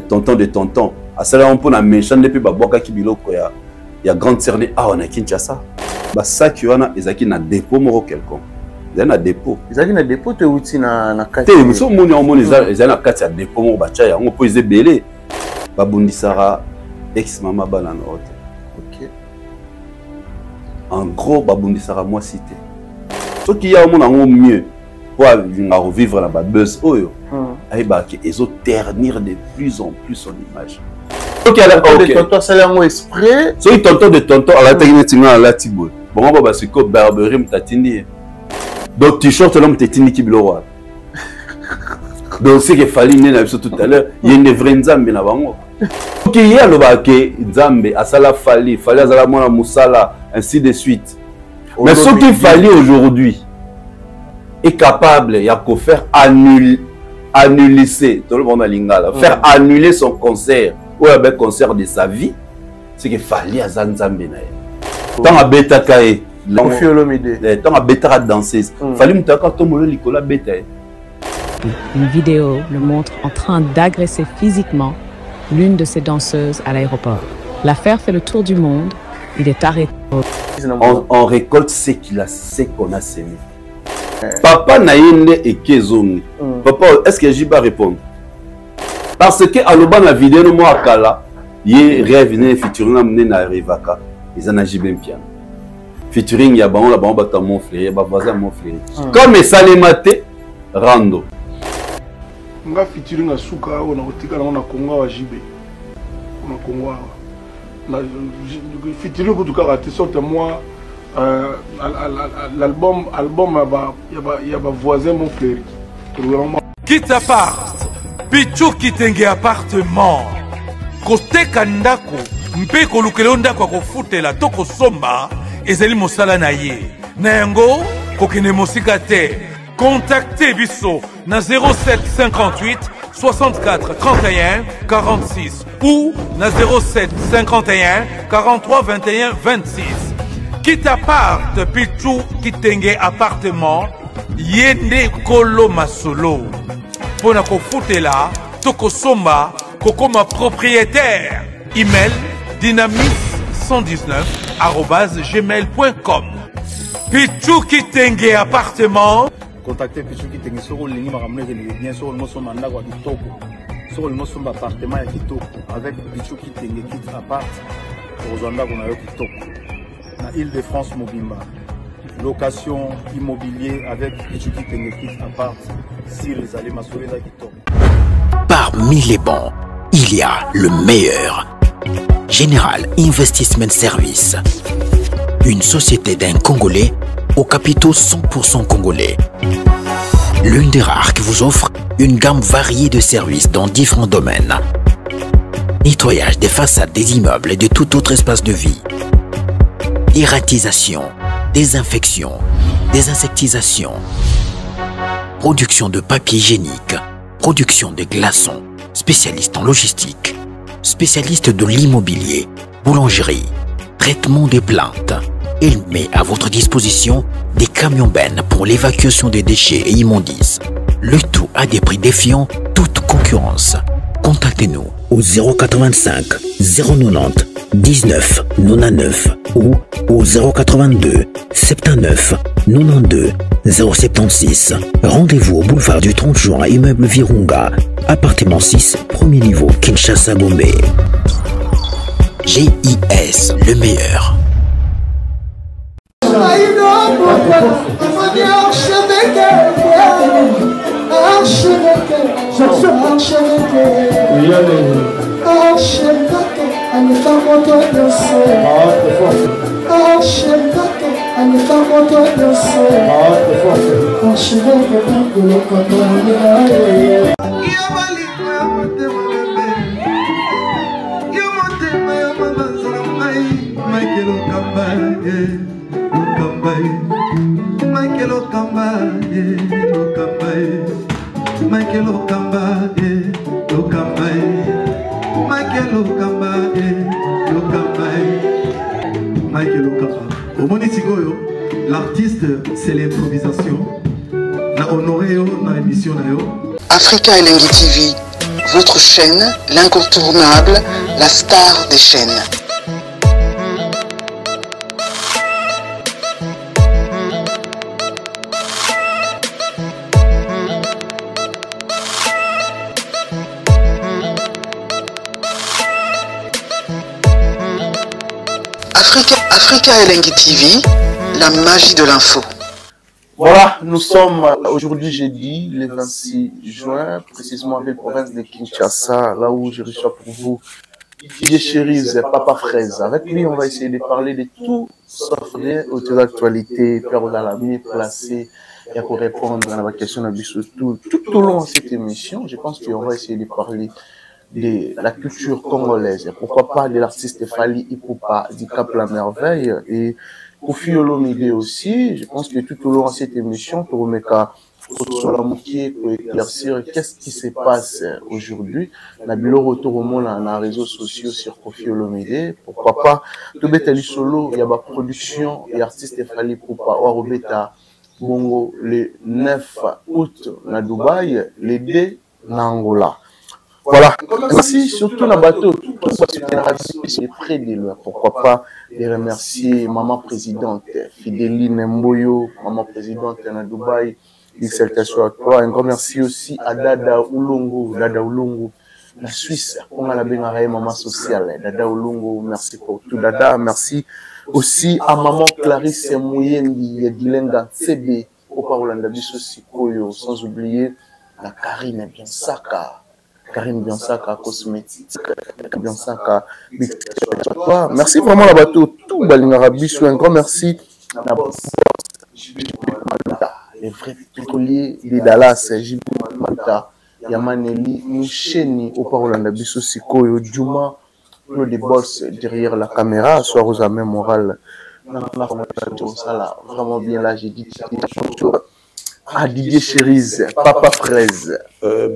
tonton de tonton. À cela on peut méchant depuis baboka ki biloko ya grande cerne ah on a Kinshasa. Ba sac wana ezaki na dépôt moko quelconque. Ils na dépôt. Ezaki na dépôt te uti na kati. Te muso moni on moni ils na kati ya dépôt moko bacha ya on peut ils belé. Ba bundisara ex mama bana na hôtel. OK. En gros ba bundisara moi cité. Ce qui y a mon mieux pour revivre la buzz oyo. Ils ont ternir de plus en plus son image. Ok, tonton salaire exprès. So il tonton de tonton à la technique à la tibo. Bon on va se ko barberie mtatini. Donc t-shirt l'homme tatini ki biloro. Donc c'est que fallait nena biso tout à l'heure, il y a une vraie nzambe na bango. Ok, il y a le baké nzambe asala fallait azala mona musala ainsi de suite. Mais ce qu'il fallait aujourd'hui est capable il y a qu'à faire annuler tout le monde a lingala faire annuler son concert ou un concert de sa vie, c'est qu'il fallait à Zanzambe na tant à beta kae tant à beta danseuse fallait mutaka tomolo likola beta. Une vidéo le montre en train d'agresser physiquement l'une de ses danseuses à l'aéroport. L'affaire fait le tour du monde. Il est arrêté. On récolte ce qu'on a sémé. Papa Naïne et Kezongi. Papa, est-ce que j'y vais répondre? Parce que à l'oban la vidéo, moi à Kala, il rêve featuring amené na Rivaka. Ils en agissent bien piano. Featuring ya bon la bon bata mon frère, ba voisin mon frère. Comme ça les maté, rando. Nga featuring à Souka, on a otika na Congo wa Jibe. On a Congo. Na featuring pour tout cas raté sorte moi. L'album il y a voisin mon frère. Quitte appart, Pichou Kitenge appartement. Côté Kandako, mpe kolukelo ndako ko futela toko somba ezeli mosala na ye. Na yango kokene mosika te. Contactez Bisso na 07 58 64 31 46 ou na 07 51 43 21 26. Quitte appart, Pichou Kitenge appartement, yende kolo masolo. Pona ko futela, toko somba, kokoma propriétaire. Email dynamis119@gmail.com. Pichou Kitenge appartement. Contactez Pichou Kitenge sur le ligne bien sûr nous sommes en agua kitoko. Sur le sommes appartement ya kitoko avec Pichou Kitenge quitte appart. Ozanda kona yo kitoko. Na Île-de-France Mobimba. Location immobilier avec Pichou Kitenge quitte appart. Si les allez m'assurer la kitoko. Parmi les bons, il y a le meilleur. Général Investment Service. Une société d'un Congolais aux capitaux 100% congolais. L'une des rares qui vous offre une gamme variée de services dans différents domaines. Nettoyage des façades des immeubles et de tout autre espace de vie. Irratisation, désinfection, désinsectisation. Production de papier hygiénique. Production de glaçons. Spécialiste en logistique. Spécialiste de l'immobilier. Boulangerie. Traitement des plaintes. Il met à votre disposition des camions-bennes pour l'évacuation des déchets et immondices. Le tout à des prix défiant toute concurrence. Contactez-nous au 085 090 19 99 ou au 082 79 92 076. Rendez-vous au boulevard du 30 juin, immeuble Virunga, appartement 6, premier niveau, Kinshasa, Gombe. GIS, le meilleur. L'artiste, c'est l'improvisation. Na honoré dans l'émission. Africa Elengi TV, Votre chaîne, l'incontournable, la star des chaînes. Africa Elengi TV, la magie de l'info. Voilà, nous sommes aujourd'hui jeudi, le 26 juin, précisément avec la province de Kinshasa, là où je reçois pour vous Didier Cherise, Papa Fraise. Avec lui, on va essayer de parler de tout, sauf autour d'actualité, Père Odala mieux placé, et pour répondre à la question tout au long de cette émission. Je pense qu'on va essayer de parler de la culture congolaise, et pourquoi pas de l'artiste Fally Ipupa, du Cap La Merveille, et Koffi Olomide aussi. Je pense que tout au long de cette émission, pour me pour éclaircir qu'est-ce qui se passe aujourd'hui. On a vu le retour au monde dans les réseaux sociaux sur Koffi Olomide. Pourquoi pas, tout bête solo, il y a ma production et artiste Fally Ipupa, Warobeta, Bongo, le 9 août, à Dubaï, le 2 à Angola. Voilà, merci surtout la bateau, c'est près de lui. Pourquoi pas les remercier maman présidente Fidéline Mboyo, maman présidente à Dubaï, salutations à toi. Un grand merci aussi à Dada Oulongo, la Suisse, on a la bénarée maman sociale, Dada Oulongo, merci pour tout Dada, merci aussi à maman Clarisse Mouyendi, Dilenga CB, au Parolanda Bisso Sikoyo, sans oublier la Karine Biansaka. Karine Biansaka, cosmétique, Biansaka, merci vraiment la bateau, tout Balingarabichou, un grand merci. Les vrais pétroliers de Dallas, Jibouta, Yamaneli, Moucheni, au Parolanda Bisso Sikoyo, Djouma, le des boss derrière la caméra, soir aux amers morales. Vraiment bien là, j'ai dit. Ah, Didier Cherise, Papa Fraise.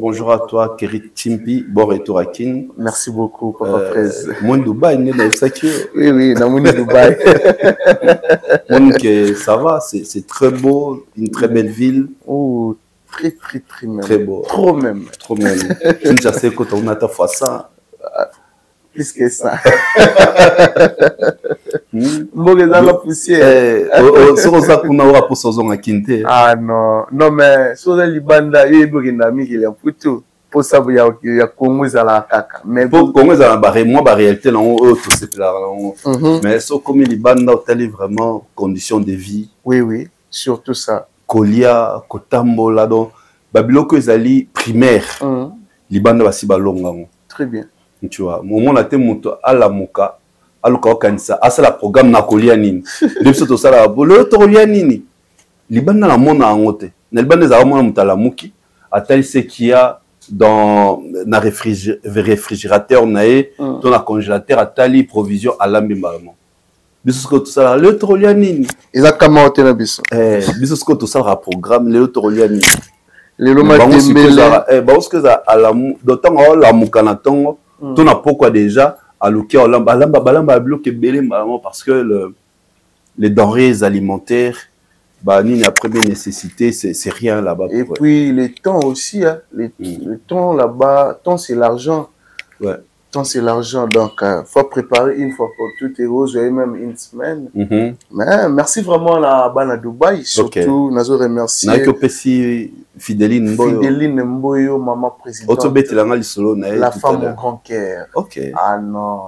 Bonjour à toi, Kérit Timpi, bon retour à Kin. Merci beaucoup, Papa Fraise. Mon Dubaï, né dans Sakio. Oui, dans mon Dubaï. Ça va, c'est très beau, une très belle ville. Oh, très même. Très beau. Trop même. Je ne sais quand on a ta fois ça. Plus que ça. La poussière. Ah non, mais sur les bandes, il y a des amis qui ont photo. Pour ça, il y a Congo à la caca. Mais pour Congo à la barre, moi, la réalité, tout c'est là. Mais sur comme les bandes, telles vraiment conditions de vie. Oui, surtout ça. Kolia, Kotambo, là, donc, Babiloko, ils allaient primaire. Les bandes, c'est balonga. Très bien. Tu vois, au moment où tu as la moka, à la programme na kolia nini. Depuis tout ça, le tolia nini. Liban na la mona angote. Nelban des armes mutala muki. Atel ce qu'il y a dans na réfrigérateur nae, dans la congélateur atali provision à l'ambimbalment. Bisous tout ça, le tolia nini. Exactement au tenabis. Bisous tout ça programme le tolia nini. Les lomas de parce que à la d'autant la muka na tongo. Tu n'as pourquoi déjà à l'ouké parce que les denrées alimentaires, ni la première nécessité, c'est rien là-bas. Et puis le temps aussi, hein, le temps là-bas, temps c'est l'argent. Ouais. Temps c'est l'argent, donc il faut préparer une fois pour toutes et roses, même une semaine. Mais merci vraiment à Dubaï, surtout, nous remercier. Fidéline Mboyo, maman présidente. La femme au grand cœur. Ok. Ah non.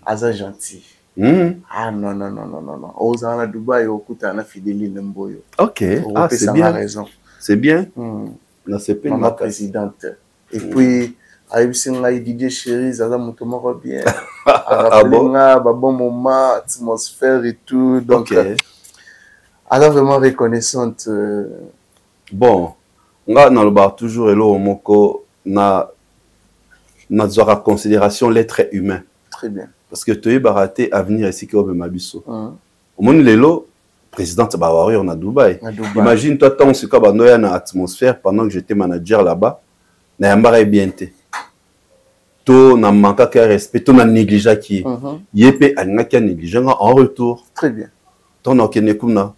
Aza gentil. Ah non. Aux à Dubaï, au coup, t'as Fidéline Mboyo. Ok. Ah, c'est bien. Raison. C'est bien. Maman présidente. Et puis, Aïbsinga Didier Cherise, Aza Moutomoro bien. Ah bon moment, atmosphère et tout. Donc, elle est vraiment reconnaissante. Bon, on a toujours elo moko na zora considération l'être humain. Très bien. Parce que tu es baraté à venir ici au Mabiso. Au monde lelo présidente Bawari on a Dubaï. Imagine toi tant ce qu'on a dans atmosphère pendant que j'étais manager là-bas, na yambara bien té. To na manka que respect, to na négligé qui. Yépé alingaki négligé en retour. Très bien. Ton okene kuna.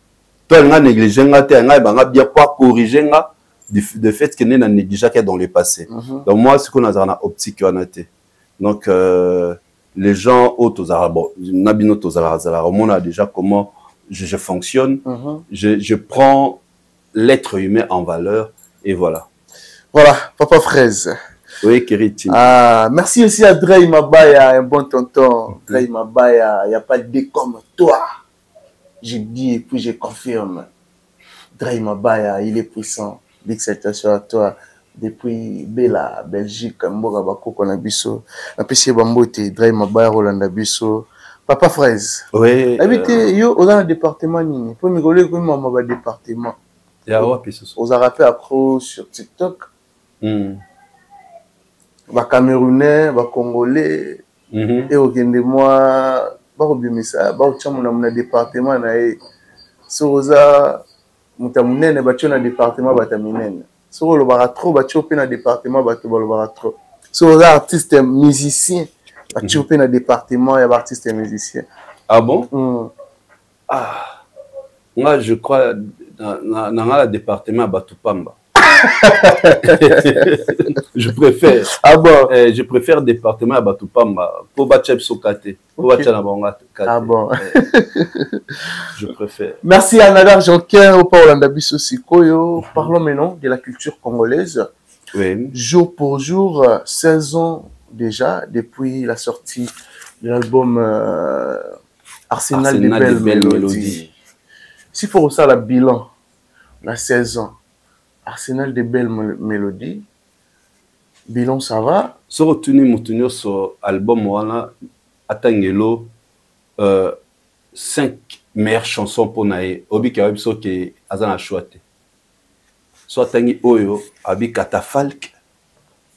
Toi nga négligé nga te nga banga bien pas corriger nga de fait que nous avons négligé dans le passé. Donc moi, ce qu'on a dans optique, on a été. Donc les gens autour, bon, Nabino Tozara, on a déjà comment je fonctionne. Je prends l'être humain en valeur et voilà. Voilà, Papa Fraise. Oui, Keriti. Ah, merci aussi à Drey Mabaya, un bon tonton. Drey Mabaya, il n'y a pas de comme toi. Je dis et puis je confirme. Drey Mabaya, il est puissant. Big salutation à toi. Depuis Bella, Belgique, Mboga Bako Konabiso. Napesi Bambote, Drey Mabaya, Rolanda Biso. Papa Fraise. Oui. Habitez, yo, dans le département, Nini. Pour me coller, comme maman, département. Aux Arabes accro sur TikTok. Ba Camerounais, ba Congolais, et au Gendémois, ba Obimisa, ba Ochamuna mon département na e. Soza mutamunene ba na département bataminene. So lo bara trop ba chope na département ba to lo bara trop. Soza artiste musicien, ba chope na département ya artiste musicien. Ah bon? Ah. Moi je crois dans le département Batupamba. Je préfère. Ah bon? Je préfère le département à Batupamba. Pour Bachep Sokate. Pour Bachanabanga. Ah bon? Je préfère. Merci à Nadar Jonker, au Paolanda Bisso Sikoyo. Parlons maintenant de la culture congolaise. Oui. Jour pour jour, 16 ans déjà, depuis la sortie de l'album Arsenal des belles mélodies. S'il faut ça le bilan, la 16 ans. Arsenal des belles mélodies. Bilan, ça va? Si on retourne sur l'album, on a atteint 5 meilleures chansons pour nous. Obi Kaweb so ke azana chouate. So atteint Oyo, Abi Katafalk,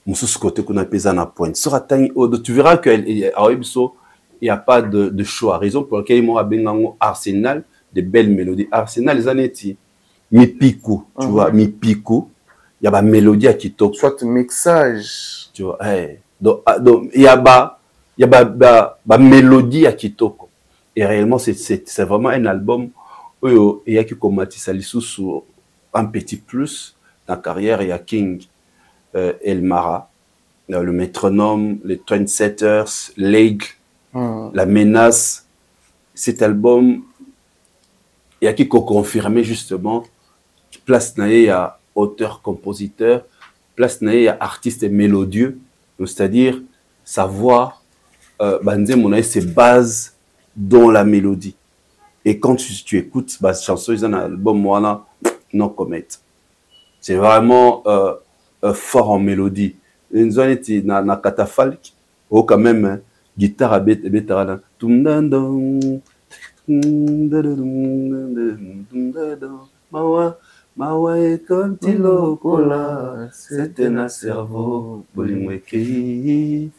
Moussous côté qu'on a pesé na pointe. So atteint Oyo, tu verras qu'il n'y a pas de choix. Raison pour laquelle ils m'ont abengé Arsenal des belles mélodies. Arsenal, les années mi pico, tu vois, mi pico, il y a ba mélodie qui toque. Soit mixage. Tu vois, donc il y a ba mélodie qui toque. Et réellement, c'est vraiment un album où il y a qui commence sous un petit plus dans la carrière. Il y a King, Elmara, le métronome, les Trendsetters, l'Aigle, la menace. Cet album, il y a qui confirmé justement place naé à auteur-compositeur, place naé à artiste mélodieux, c'est-à-dire sa voix, ses bases dans la mélodie. Et quand tu écoutes la chanson, ils ont un album, voilà, non commet. C'est vraiment fort en mélodie. Ils ont été dans la catafalque, ou quand même, guitare à bête, Mawa e konti lokola, c'était na cerveau, bolimweki.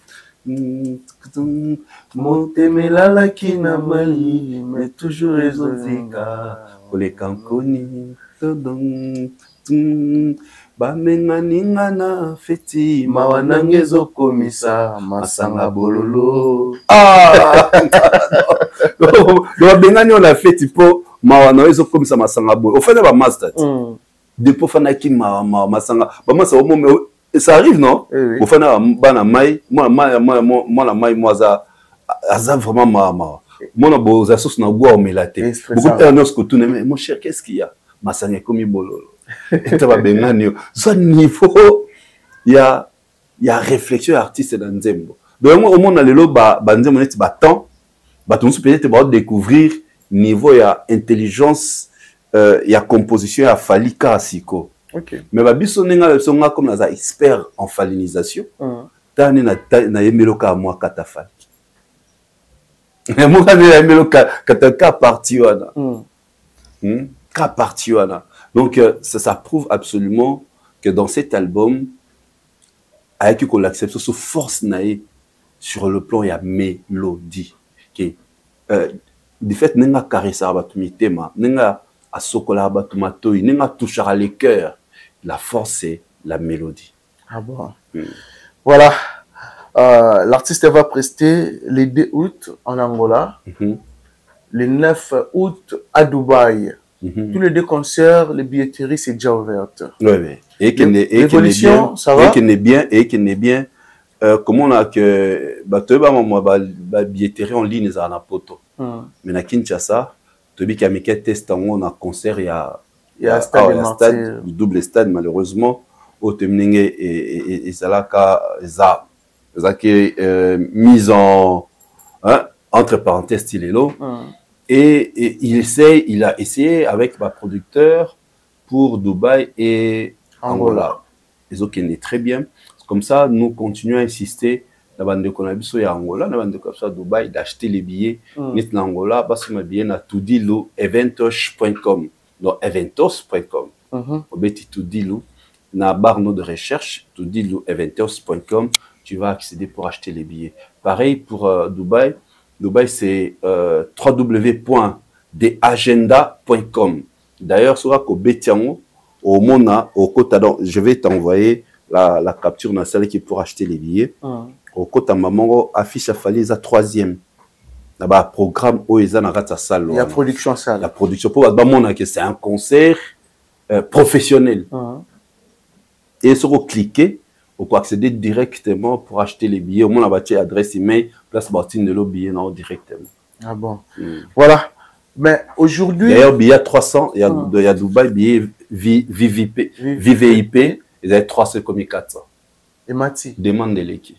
Motemela la kina mali, mais toujours ezozika, kole kankoni, bamenga ningana feti, mawa nangezo komisa, masanga bololo. Ah! Donc benga ni on a feti po, mawa nangezo komisa masanga bololo. Au fait, ba master. Depuis fana ki masanga, ba masa au ça arrive non? Au fait, bana mai, moi la mai moi ça vraiment ma. Moi na boza sauce na gwa omelate. Beaucoup de gens que tout mais mon cher, qu'est-ce qu'il y a? Masanga komi bololo. Et tu vas benga ni. Ça niveau il y a réflexion artiste dans Nzembo. Donc moi au monde lelo ba Nzembo net ba temps, ba tout peut-être ba découvrir niveau il y a intelligence, il y a composition, il y a falika asiko. Okay. Mais babiso nenga songa comme na expert en falinisation. Tane na yemeloka moi katafal. Moi na yemeloka kataka parti wana. Ka parti wana. Donc ça prouve absolument que dans cet album avec qu'on l'accepte sous force naïe sur le plan il y a mélodie qui de fait nenga caressa batumi tema nenga asokola batuma toy nenga touchera les cœurs. La force, c'est la mélodie. Ah bon? Voilà. L'artiste va prester le 2 août en Angola, le 9 août à Dubaï. Tous les 2 concerts, les billetteries, c'est déjà ouverte. Oui. Et qu'elle n'est bien, et qu'elle n'est bien. Comment on a que billetterie en ligne, ça a poto. Mais na Kinshasa, tu as qu'il y a test on a concert, il y a stade, double stade, malheureusement, au Temningue et ça là mise en entre parenthèses, il est là. Et il a essayé avec ma producteur pour Dubaï et Angola. Les autres qui est très bien. Comme ça, nous continuons à insister dans la bande de Konabiso et Angola, dans la bande de Konabiso à Dubaï, d'acheter les billets. Net l'Angola, parce que mes billets na toudilou eventos.com. Donc eventos.com. Au bêti toudilou, na barre de recherche toudilou eventos.com, tu vas accéder pour acheter les billets. Pareil pour Dubaï. Dubaï, c'est www.deagenda.com. D'ailleurs, sur au Betiango, au Mona, au Kotadon, je vais t'envoyer la capture dans la salle qui est pour acheter les billets. Au Kota Mamango, affiche à Fali, à 3e. Là-bas, programme où ils ont la salle. Il y a production salle. La production, pour c'est un concert professionnel. Et sur au cliquer, on peut accéder directement pour acheter les billets. Au moins, on a adresse email, place Martine de l'eau billet directement. Ah bon. Voilà. Mais aujourd'hui. D'ailleurs, billet 300, il y a Dubaï, billet VVIP, il y a 300 comme 400. Et Mati. Demande de l'équipe.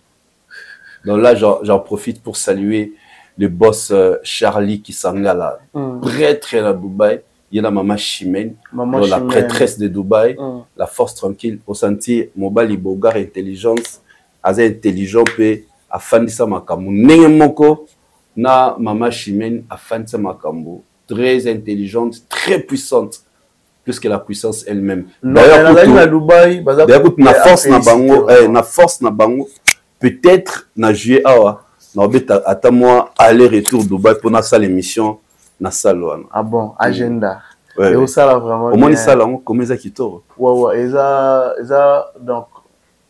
Donc là, j'en profite pour saluer le boss Charlie Kisangala, prêtre à Dubaï. Il y a la maman Chimène, la prêtresse de Dubaï, la force tranquille, au sentier, mobile, bogar, intelligence, assez intelligent, peut afandisa makambo. Nengemoko, na maman Chimène, afandisa makambo. Très intelligente, très puissante, plus que la puissance elle-même. D'ailleurs, na force na bango, peut-être na juillet, attends moi aller-retour Dubaï pour na salle émission. Na salle. Ah bon, agenda. Et au salle vraiment. Au moins, les salles, comment ils ont quitté? Ouais, ils donc,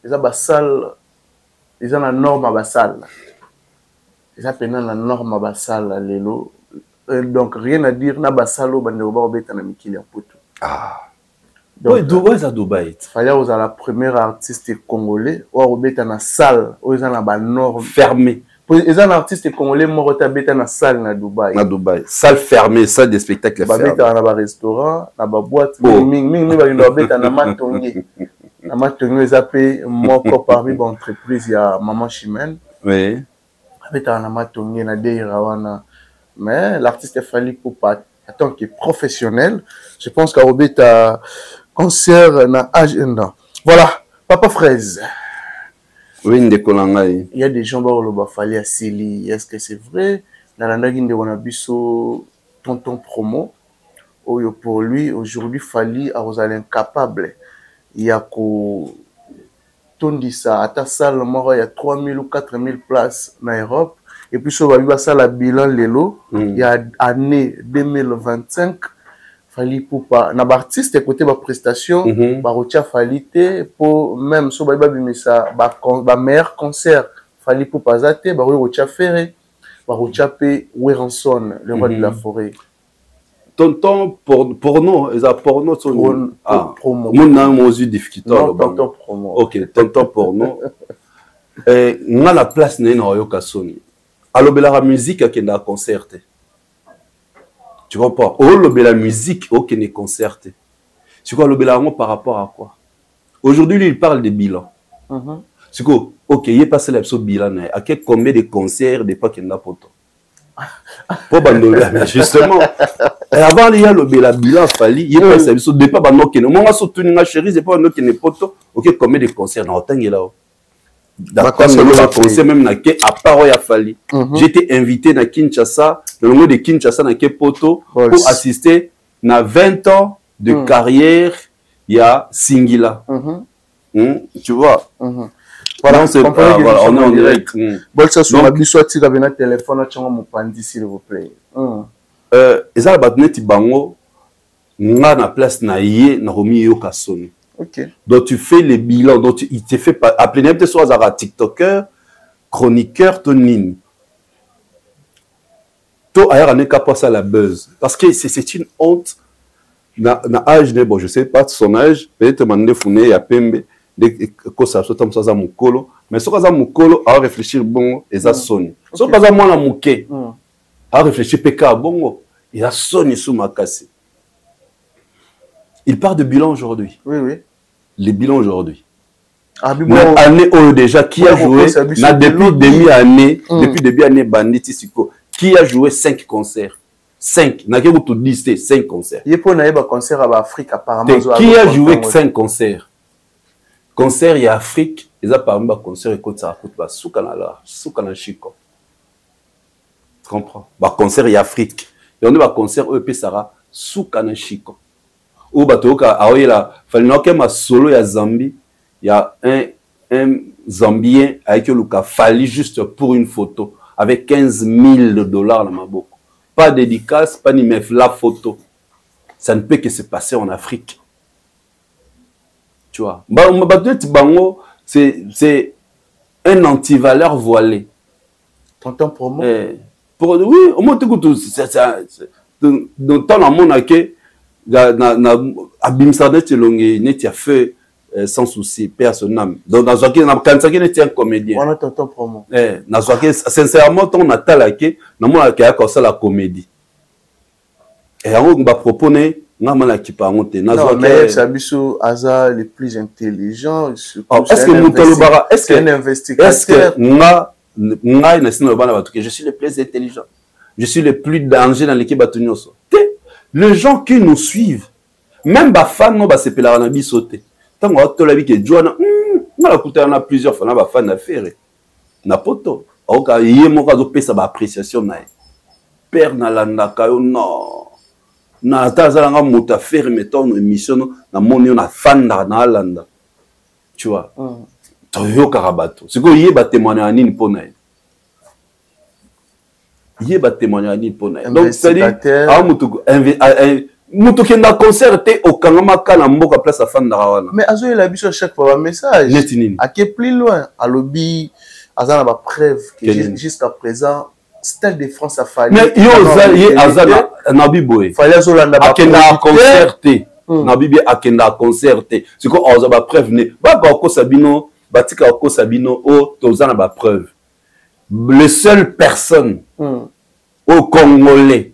ils ont la salle, ils ont la norme à la salle. Ils ont la norme à la salle, lélo. Donc, rien à dire, na la salle, on va obéir à la Mikili en Poto. Ah. Oui, Dubaï, c'est Dubaï. Il fallait aux la première artiste congolais, ou obéir à la salle, où ils ont la norme fermée. Ils ont un artiste congolais mort dans la salle à Dubaï. Na Dubaï. Salle fermée, salle de spectacle fermée. Dans un restaurant, dans une boîte. Na matongi ils appellent moko parmi les entreprises, il y a Maman Chimène. Oui. Na matongi na deirawana. Mais l'artiste est fallu pour pas en tant que professionnel. Je pense qu'à un concert na agenda. Voilà, Papa Fraise. Oui, il y a des gens qui ont fallu à Sili. Est-ce que c'est vrai? Dans la nagine de Wanabiso, tonton promo. Pour lui, aujourd'hui, Fali a incapable. Il y a que Tondisa, à ta salle, il y a 3000 ou 4000 places en Europe. Et puis, sur la salle à bilan, il y a année 2025. Fali pour pas na artiste côté ba prestation ba rotia falité pour même so ba bimisa ba meilleur concert fali pour pas até ba rotia ferré ba rotia pe Weranson le roi de la forêt tonton porno ils a porno son promo mon nom aux difficultés tonton promo OK tonton porno nga la place na yo kasoni alobela la musique qui na concert. Tu comprends? La musique, ok, n'est concertée. C'est quoi le bilan par rapport à quoi? Aujourd'hui, il parle de bilan. C'est quoi? Ok, il est passé l'épisode bilan. À quel combien de concerts de pas qu'il n'a pas de justement. Avant, il y a le bilan, fali. Il est passé l'épisode de pas bandon qui ne. Moi, surtout, une chérie, c'est pas un autre qui n'est pas tout. Ok, combien de concerts? Non, tant qu'il est là. D'accord, le concert même na ke à part ya fali. J'étais invité na Kinshasa, le nom de Kinshasa na ke poto pour assister na 20 ans de carrière ya Singila. Tu vois. Voilà, on est en direct. Bon ça sur biso tika bena téléphone tchango mopandi s'il vous plaît. Eza batneti bango nga na place na ye na romi yo kasoni. Okay. Donc tu fais les bilans, donc il te fait pas appeler n'importe soit à TikToker, chroniqueur, tonin. To ailleurs on est capable ça la buzz parce que c'est une honte na âge ne bon je sais pas son âge peut-être mande fune ya pembe de ko ça soit ça mukolo mais so kaza mukolo a réfléchir bon eza soni so kaza mwana muke a réfléchir peka bongo il a soni sous makasi. Il part de bilan aujourd'hui. Oui. Les bilans aujourd'hui. Année déjà qui a joué depuis demi-année depuis début année Banditi Siko qui a joué 5 concerts. 5, n'a que vous listé 5 concerts. Il y a un concert en Afrique apparemment. Qui a joué 5 concerts? Concert il y a Afrique, ils ont parlé de concert et côté ça coûte pas soukanala, soukanachiko. Tu comprends? Bah concert il y a Afrique. Et on a un concert EP Sara soukanachiko. Ou batoka aoyela fallait que ma solo ya Zambie, il y a un Zambien avec Luka Fali juste pour une photo avec $15,000 dans ma bouche. Pas de dédicace, pas ni même la photo. Ça ne peut que se passer en Afrique. Tu vois. C'est un antivaleur voilé. Tonton promo. Oui, au moins, dans le temps, on a que Abimsadet Longue, fait sans souci, paix à son âme. Donc, dans un comédien. On a tonton promo. Sincèrement, on a talaké, on a fait la comédie. Et on va proposer, on a qui par monter. Non, mais Sabiso Aza le plus intelligent. Est-ce que Moutalobara, est-ce un investigateur? Est-ce que je suis le plus intelligent? Je suis le plus danger dans l'équipe Batunyoso. Les gens qui nous suivent, même les fans, nous se pelent à sauter. Tant que tu as vu que Joanna, on a plusieurs fois, on a fan d'affaires. Na poto. Ok, il y a mon cas de ça appréciation. Père Nalanda, non. Na tazalanga mota faire mettons une émission na moni on a fan na Nalanda. Tu vois. Toyo Karabato. C'est que yé ba témoigner à nini pona. Yé ba témoigner à nini pona. Donc c'est dire ah mutu qui na concerté au Kangamaka na mboka place à fan na. Mais azo il a biso chaque fois un message. À qui plus loin à lobby azana ba preuve que jusqu'à présent Stade de France a fallu. Mais yo azana na biboé. Fallait zolanda ba concerté. Na bibi akenda concerté. C'est quoi on ba preuve né. Ba ko Sabino, batika ko Sabino o tozana ba preuve. Les seules personnes au Congolais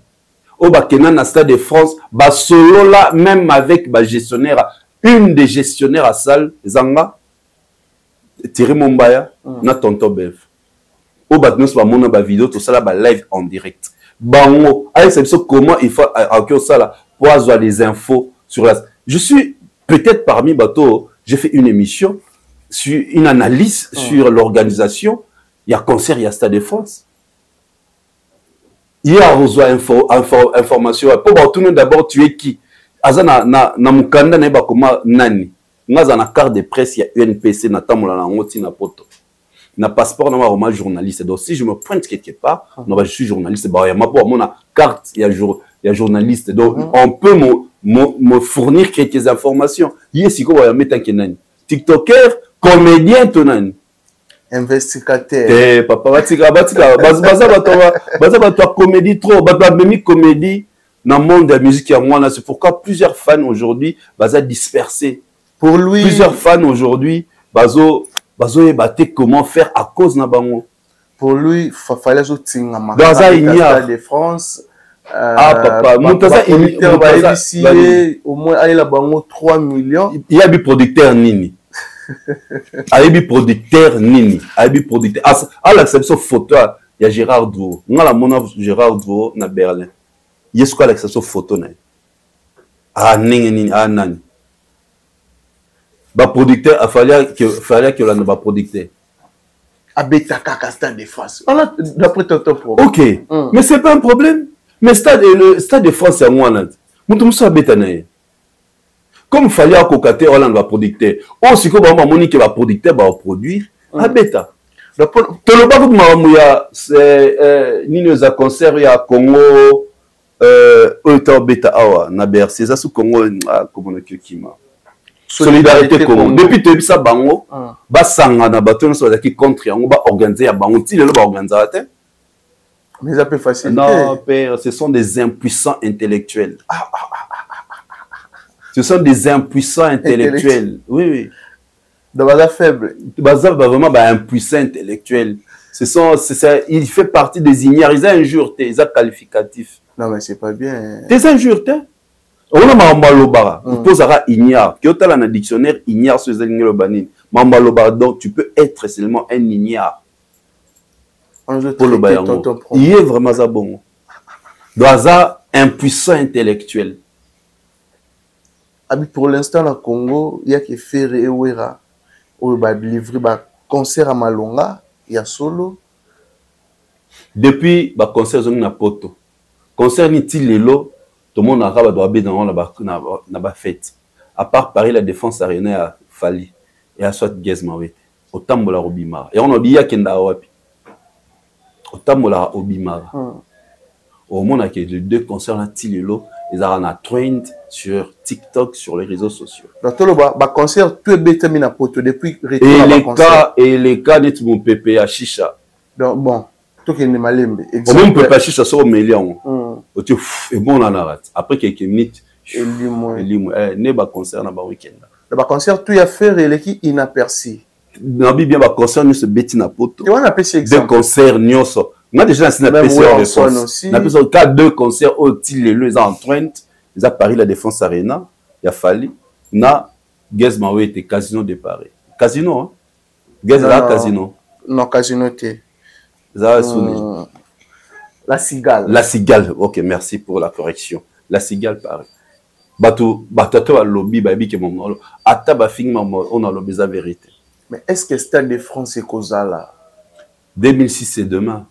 au Bakena na Stade de France, ba solo là même avec ba gestionnaire, une des gestionnaires à salle Zanga Thierry Mombaya na Tonton Bev. Au Baknos ba mona ba vidéo tout ça là ba live en direct. Bango, allez c'est comment il faut accueillir ça là pour avoir les infos sur la. Je suis peut-être parmi bateau, j'ai fait une émission sur une analyse sur l'organisation, il y a concert, il y a Stade de France. Il y a reçu information. Pour tout le monde d'abord, tu es qui? Azana na mukanda na bakoma nani? Ngaza na carte de presse, il y a UNPC na tamola na ngoti na poto. Na passeport na ma journaliste. Donc si je me pointe quelque part, je suis journaliste. Bah il y a ma carte, il y a journaliste. Donc on peut me fournir quelques informations. Yesi ko ya mettre kenani. TikToker, comédien tonani. Investigateur. Papa baza comédie trop, baza comédie dans le monde de la musique à moi là, c'est pourquoi plusieurs fans aujourd'hui baza dispersés. Pour lui, plusieurs fans aujourd'hui bazo ébatté comment faire à cause na bango. Pour lui, fallait zotinga ma. Baza ignore de France. Papa, Moutaza au moins aller la bango 3 millions. Il y a des producteurs nini. Ayebi producteur nini, ayebi producteur à l'exception photo il y a Gérard Dwo ngala mona Gérard Dwo na Berlin yesu quoi l'exception photo na nini nani ba producteur fallait que la ba producteur abeta kaka Stade de France voilà d'après ton propos. OK mais c'est pas un problème mais le Stade de France c'est moi là mutu muso abeta na. Comme il fallait à Kokate, Hollande va producteur. Oh, si comme on monique va producteur va produire, à bêta. Tout le bateau de Maramouya, c'est Nino za concert ya Congo, autant bêta awa na bercé ça sous Congo comme on a kima. Solidarité Congo. Depuis tu ça bango, ba sanga na bateau so qui contre on va organiser ya bango, ti le ba organiser até. Mais ça peut faciliter. Non, père, ce sont des impuissants intellectuels. Ce sont des impuissants intellectuels. Oui, oui. Donc, baza faible. Baza vraiment impuissant intellectuel. Il fait partie des ignares. Ils ont injure, ils ont qualificatif. Non, mais c'est pas bien. Des injures, on a Mambalobara. On pose à ignare. Qui est dans le dictionnaire, ignare sur les lignes. Mambalobara, donc tu peux être seulement un ignare. Pour le bayango. Il est vraiment ça bon. Baza impuissant intellectuel. Pour l'instant, au Congo, il y a que Ferre et Ouera. On va livrer un concert à Malonga, il y a solo. Depuis le concert à Poto, concert ni Lelo, tout le monde a rabadouabé dans la fête. À part Paris, la défense arénée a fallu. Et à soit Gezmawete. Au Tambola Robimara. Et on a dit qu'il y a Wapi. Au Tambola Robimara. Au monde, il y a deux concerts à Lelo. Ils ont un trend sur TikTok, sur les réseaux sociaux. Donc, le concert, tout est bête mis à Poto depuis retour et les cas net mon pépé à Chicha. Donc, bon, tout est malembe. Mon pépé à Chicha sur million. Et bon, on a après quelques minutes. Ne ba concert na ba week-end. Le concert, tout y a fait et l'équipe inaperçu. Nabi bien ba concert nous se bêti na Poto. Et on appelle ça exemple. Deux concerts nyoso. On a déjà un réponse. On a besoin de deux concerts au Tilelo, ils sont en train, ils ont Paris la défense arena, il a fallu. Na Gezmawe était Casino de Paris. Casino, hein? Casino. Non, Casino était. La Cigale. La Cigale. Ok, merci pour la correction. La Cigale Paris. Bato a lobby baby que mon ata ba fing on a lobby la vérité. Mais est-ce que Stade de France est causa là? 2006 c'est demain.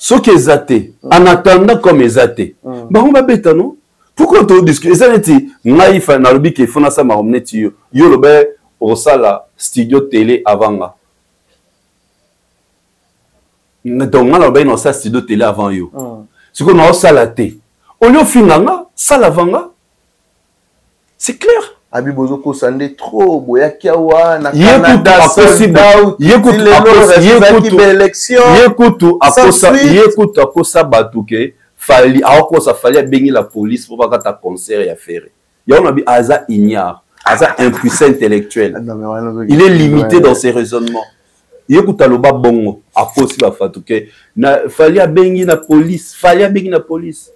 Ce qui est athée, en attendant comme les athées, on va bêta non? Pourquoi tu discutes? Ça veut dire, naïf na lobby qui font ça maromnet yo le ben au sala studio télé avant là. Donc on a ben dans ça studio télé avant yo. Ce qu'on a au sala té. Au lieu finanga, sala avant là. C'est clair. Abibozo kosande trop boya kiawa na Canada yekutu akosa batuke fali akosa fali bengi la police pour pas ta concert ya faire. Ya on a bi aza ignare, aza impuissant intellectuel. Il est limité dans ses raisonnements. Yekuta loba bongo akosi ba fatuke na fali bengi na police, fali bengi na police.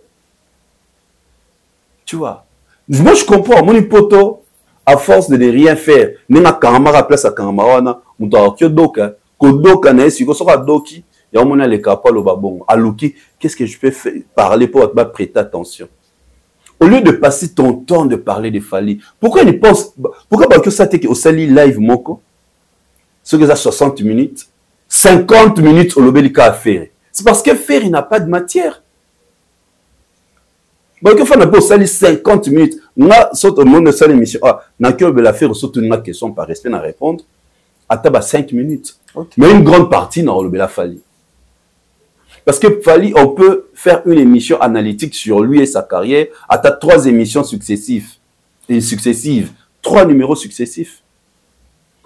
Tu vois? Moi je comprends mon poto à force de ne rien faire, n'a qu'à place à Kamawana, on doit doka, kodoka na si ko soka doki, ya on a les capable babon. Aluki, qu'est-ce que je peux faire parler pour pas prêter attention? Au lieu de passer ton temps de parler de Fali, pourquoi il pense pourquoi que ça t'est au sali live moko? Ce que ça 60 minutes, 50 minutes au lobelika à faire. C'est parce que faire il n'a pas de matière. Bon, que faut on sali 50 minutes. Nga saute au monde de cette émission. Na que la faire surtout une question par respect à répondre. À taba 5 minutes. Okay. Mais une grande partie n'a pas fallu. Parce que Fali, on peut faire une émission analytique sur lui et sa carrière à 3 émissions successives. 3 numéros successifs.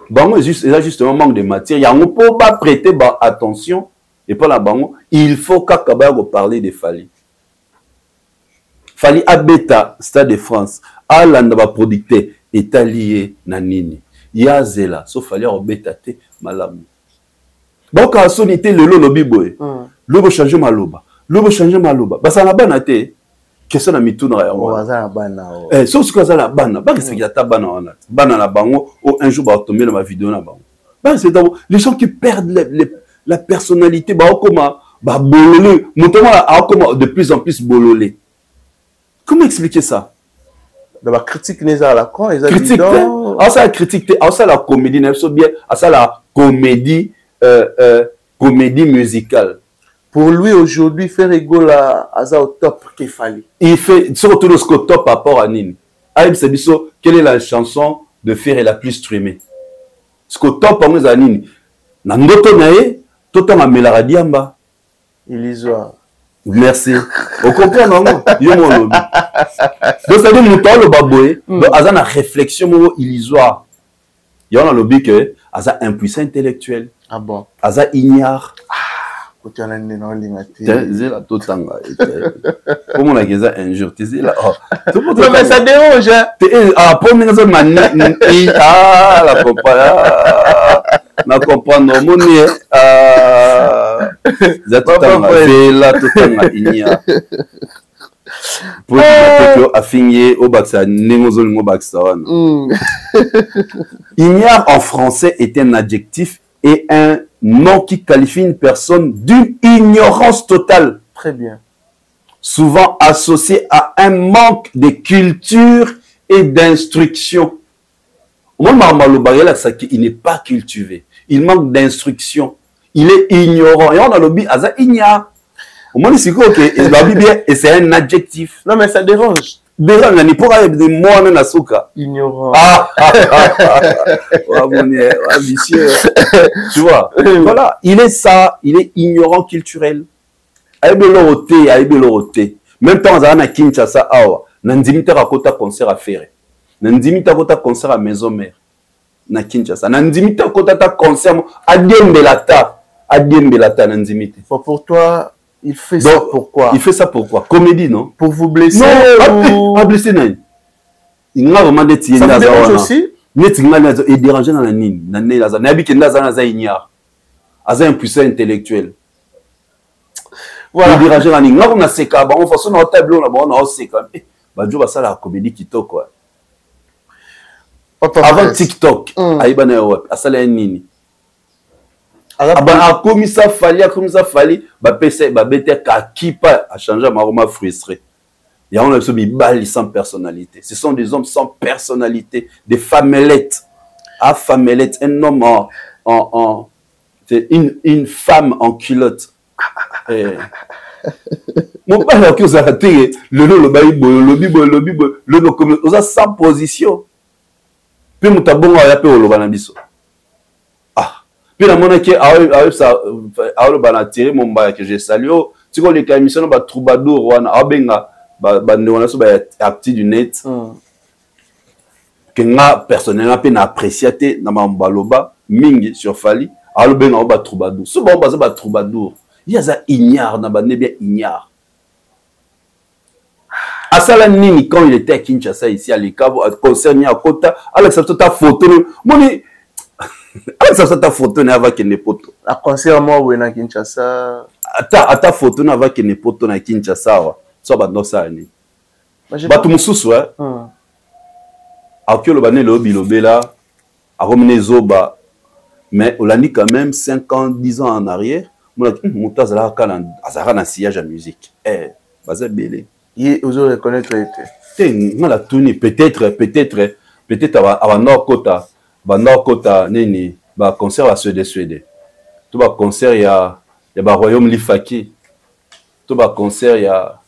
Bon, il a justement manque de matière. Il y a un peu pas prêter attention et pas la bango. Il faut qu'Akabago parler de Fali. Fali abeta Stade de France alanda ba producteur est lié na nini ya zela so fali abeta te malamu donc a sonité le lobby boy lobo changer maloba basa na bana te question na mituna ya wa za bana so ce que ça la bana ba que ta bana wana bana na bango un jour ba tomber dans ma vidéo na bango ba c'est les gens qui perdent la personnalité ba comment ba bololé montoma a comment de plus en plus bololé. Comment expliquer ça? De la critique n'est à la con, ils critique. Ça la critique, ça la comédie, ça la comédie, comédie musicale. Pour lui aujourd'hui, faire rigolo à au top qu'il fallait. Il fait surtout le top par rapport à Nini. Aïb Sabiso, quelle est la chanson de Ferre la plus streamée? Ce que top par nous à Nini. Nangoto nae, tout en amélara diamba. Illusoire. Merci. On comprend, non? Donc, c'est-à-dire, nous parlons le baboué, donc, à la réflexion illusoire. Il y a un lobby que, à impuissant intellectuel. Ah bon? À ignare. Côté en année non lingati. C'est la totanga. Comment on a dit ça un jour? Tu sais là. Non mais ça dérange. Ah pour nous ça mani. Ah la papa. Na comprendre mon nez. Ah. Ça totanga. C'est la totanga inia. Pour que affinyer au Baxa némozol au Baxa. Ignare en français est un adjectif et un nom qui qualifie une personne d'une ignorance totale. Très bien. Souvent associé à un manque de culture et d'instruction. Il n'est pas cultivé. Il manque d'instruction. Il est ignorant. Et on a le dit, Aza ignare. Au moins, c'est quoi que et c'est un adjectif. Non, mais ça dérange. Dérange, il n'y a pas de mots dans la souka. Ignorant. Vicieux. Tu vois. Voilà. Il est ça. Il est ignorant culturel. Aïe beloroté. Même temps, on a Kinshasa, awa. Nandimita rakota concert à faire. Nandimita rakota concert à maison mère. Na Kinshasa. Nandimita rakota concert à Diembelata. À Diembelata, Nandimita. Pour toi, il fait ça pourquoi? Il fait ça pourquoi? Comédie, non? Pour vous blesser? Non, pas blesser, non. Il a vraiment des tiens. Ça dérange aussi? Il dérange dans la nine. Il a un impuissant intellectuel. Voilà. Il dérange dans la nine. On a ces cas, on fait un tableau, on a ces cas. Badjo va ça la comédie qui toque, quoi. Avant TikTok, Aïbana Europe, à ça la nini. A commis ça fallait, bah PC, bah bête qui pas a changé ma roma frustré. Il y a on a mis balles sans personnalité. Ce sont des hommes sans personnalité, des famelettes. À famelettes, un homme c'est une femme en culotte. Mon père a accusé à tirer le bible, le sans position. Puis mon tabou a appelé au Lobanabiso. Puis la monnaie qui a ça a le tiré mon bail que j'ai salué. Tu vois les émissions ba troubadour wana abenga ba wana so ba acti du net. Que nga personnellement pe na apprécié na mambaloba mingi sur Fali. Alors benga ba troubadour. So ba troubadour. Il y a ça ignare na ba ne bien ignare. Asala nini quand il était à Kinshasa ici à l'Ikabo concerné à Kota, Alex ta photo moni ça ta photo avec une poto. À concert moi ou na Kinshasa. Ta photo avec une poto na Kinshasa. So ba no ça ni. Ba tu mususu Akio le bané le bilobela a remené zoba mais on l'a dit quand même 5 ans 10 ans en arrière. Mon mutazala kana azara na sillage à musique. Baza belé. Il vous reconnaître été. La tournée peut-être à Nord Kota nini ba concert à Suède. Tout ba concert il y a ba royaume Lifaki. Tout ba concert il y a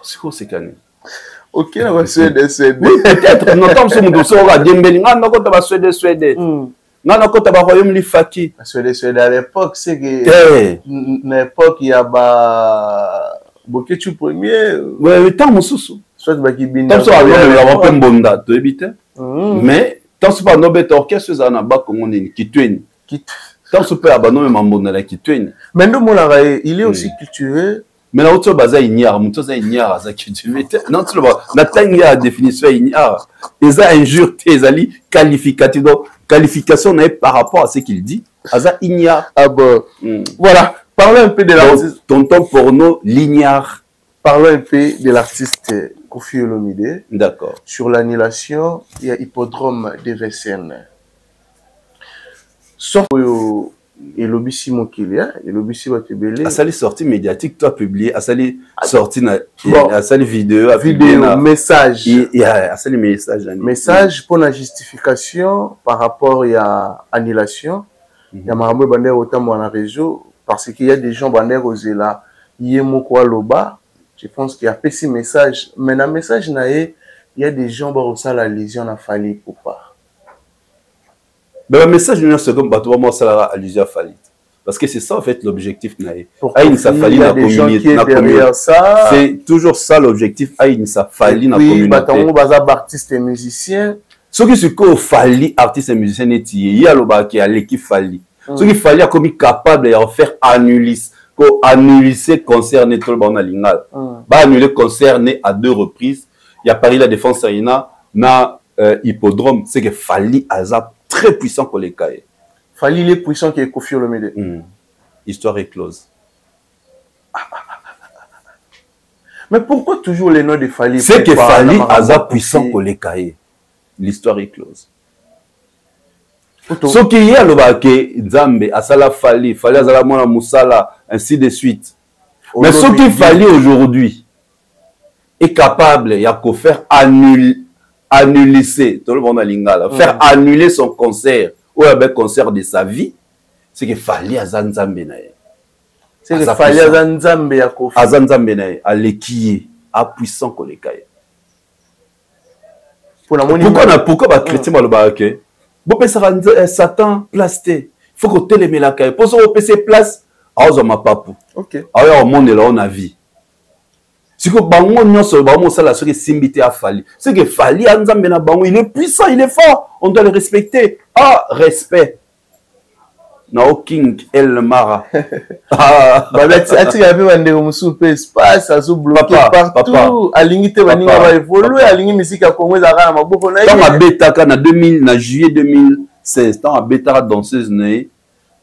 c'est quoi c'est cané. OK na ba Suède. Peut-être n'entend ce monde so va Dembeli nga na Kota ba Suède. Nga na Kota ba royaume Lifaki. Suède à l'époque c'est que l'époque il y a ba Bokechu premier. Ouais, tant mususu. Soit ba kibinda. Tant so a va pas mbonda to ebite. Mais tant ce pas nobel orchestre ça na ba Congo ni kitweni. Tant ce pas ba no mbonda la kitweni. Mais nous mon il est aussi culturel. Mais là autre baza ignare, muto za ignare za cultivé. Non tu le vois, na tangi a définition ignare. Et ça injure ezali qualificatif donc qualification n'est par rapport à ce qu'il dit. Aza ignare. Ah bon. Voilà. Parlons un peu de l'artiste. Tonton porno l'ignare. Parlons un peu de l'artiste Koffi Olomide. D'accord. Sur l'annulation, il y a Hippodrome de Vincennes. Sauf que l'obissi Mokilia, et l'obissi Watebele. À sa sortie médiatique, toi publié, à sa sortie, à sa vidéo, message. À sa message. Message pour la justification par rapport à l'annulation. Il y a Maramou Bander autant dans la région. Parce qu'il y a des gens qui ont là, je pense qu'il y a petit message. Mais dans le message, il y a des gens qui ont la lésion à Fali pour pas. Mais le message, c'est comme la lésion à Fali. Parce que c'est ça, en fait, l'objectif. Il y a des gens qui sont derrière ça. C'est toujours ça l'objectif. Il Fali dans la communauté. Il y a des artistes et musiciens. Ce qui est Fali, artistes et musiciens, il y a l'équipe Fali. Ce qu'il fallait comme capable de faire annulis ko annuler concert né tout le monde à Lingal. Ba annuler concert né à 2 reprises. Il y a Paris la Défense Arena na hippodrome, c'est que Fally Aza très puissant pour les cahiers. Fally il est puissant qui est Koffi Olomide. Histoire est close. Mais pourquoi toujours les noms de Fally? C'est que Fally Aza puissant pour les cahiers. L'histoire est close. Ce qui y a le baquet, Nzambe, Asala Fally, Fally Azala Mona Moussala, ainsi de suite. Mais ce qui Fally aujourd'hui est capable, il y a qu'à faire annuler tout le monde à Lingala, faire annuler son concert, ou un concert de sa vie, c'est que Fally Aza Nzambe nae. C'est que Fally Aza Nzambe ya Koffi. Aza Nzambe nae, à l'équier, à puissant qu'on les caille. Pourquoi les chrétiens le baquet? Bon, Satan plasté. Il faut que tu aies la caille. Pour ça, on peut se place. Alors, ma papou. Ok. Alors, au monde, là, on a vie. Si que bango nyonso bango ça la soki simbité a Fally. C'est que Fally Nzambe na bango, il est puissant, il est fort. On doit le respecter. Ah, respect. Nao King El Mara. Ati ya pe bande ko musu pe espace azo bloqué partout. Alingi te baninga ba évoluer, alingi musique ya Congo za kana maboko na. Tant a betaka na 2000 na juillet 2016, tant a betaka danseuse na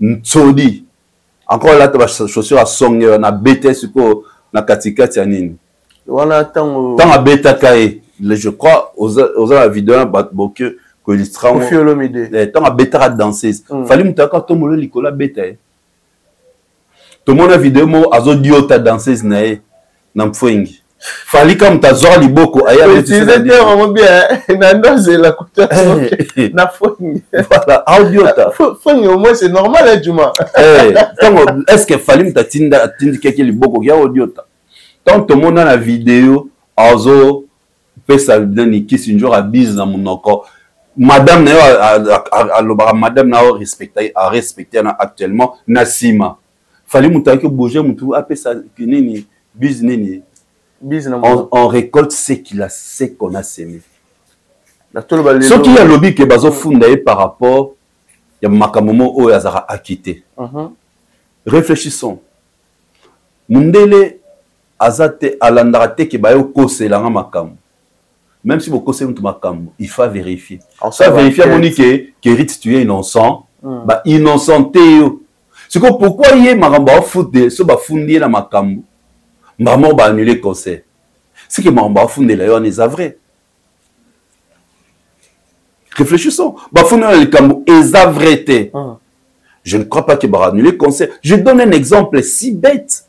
Ntsodi. Encore là ta chaussure à song na bete suko na katikati ya nini. Wana tant a betaka je crois aux la vidéo ba boke que illustra Koffi Olomide. Tant a betaka danseuse. Fally mutaka to molo likola beta. Tout le monde a vidéo mo azo diota danseuse na na mfwengi. Fally comme ta zora liboko aya le c'était vraiment bien. Na ndoze la kuta. Na fwengi. Voilà, audiota. Fwengi au moins c'est normal hein Juma. Est-ce que Fally mutatinda tindi keke liboko ya audiota. Tant tout le monde a la vidéo azo pesa dani kisi njoo a bise na monoko. Madame madame n'a respecté actuellement Nassima. Fallait monter que bouger mutu après ça nini business on récolte ce qu'il a, ce qu'on a semé. Ce qui a lobby que bazo funda par rapport ya makamomo o yazara akité. Réfléchissons. Mundele azate alandarate ke bayo kose la makamo. Même si vous connaissez tout makamo, il faut vérifier. Ça vérifier monique que Ritz tu es innocent, bah innocenté. C'est que pourquoi il y a maramba foudé, ce ba fondé na makamo, maman ba annuler concert. C'est que maramba fondé là on est vrai. Réfléchissons. Ba fondé le kambo est vrai. Je ne crois pas que ba annuler concert. Je donne un exemple si bête.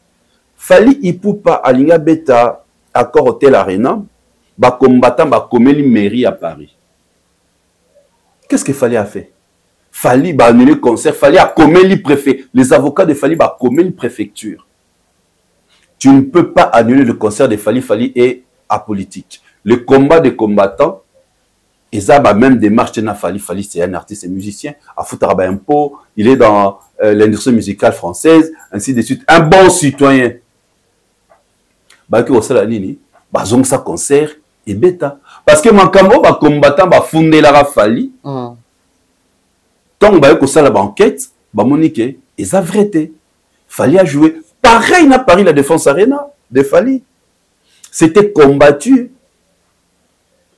Fally Ipupa alinga beta accord Hôtel Arena. Ba combattant ba komeli mairie à Paris. Qu'est-ce que Fally a fait? Fally ba annuler le concert, Fally a komeli préfet. Les avocats de Fally ba komeli préfecture. Tu ne peux pas annuler le concert de Fally. Fally est apolitique. Le combat des combattants, ils ont la même démarche na Fally. Fally c'est un artiste et musicien. A foutre ba impôt, il est dans l'industrie musicale française, ainsi de suite. Un bon citoyen. Ba ki osala nini? Ba zong sa concert. Et bêta. Parce que mon cambo va combattant va fonder la Fally. Tant que ça la banquette, va monique et ça vérité. Fally a joué. Pareil n'a Paris la Défense Arena de Fally. C'était combattu.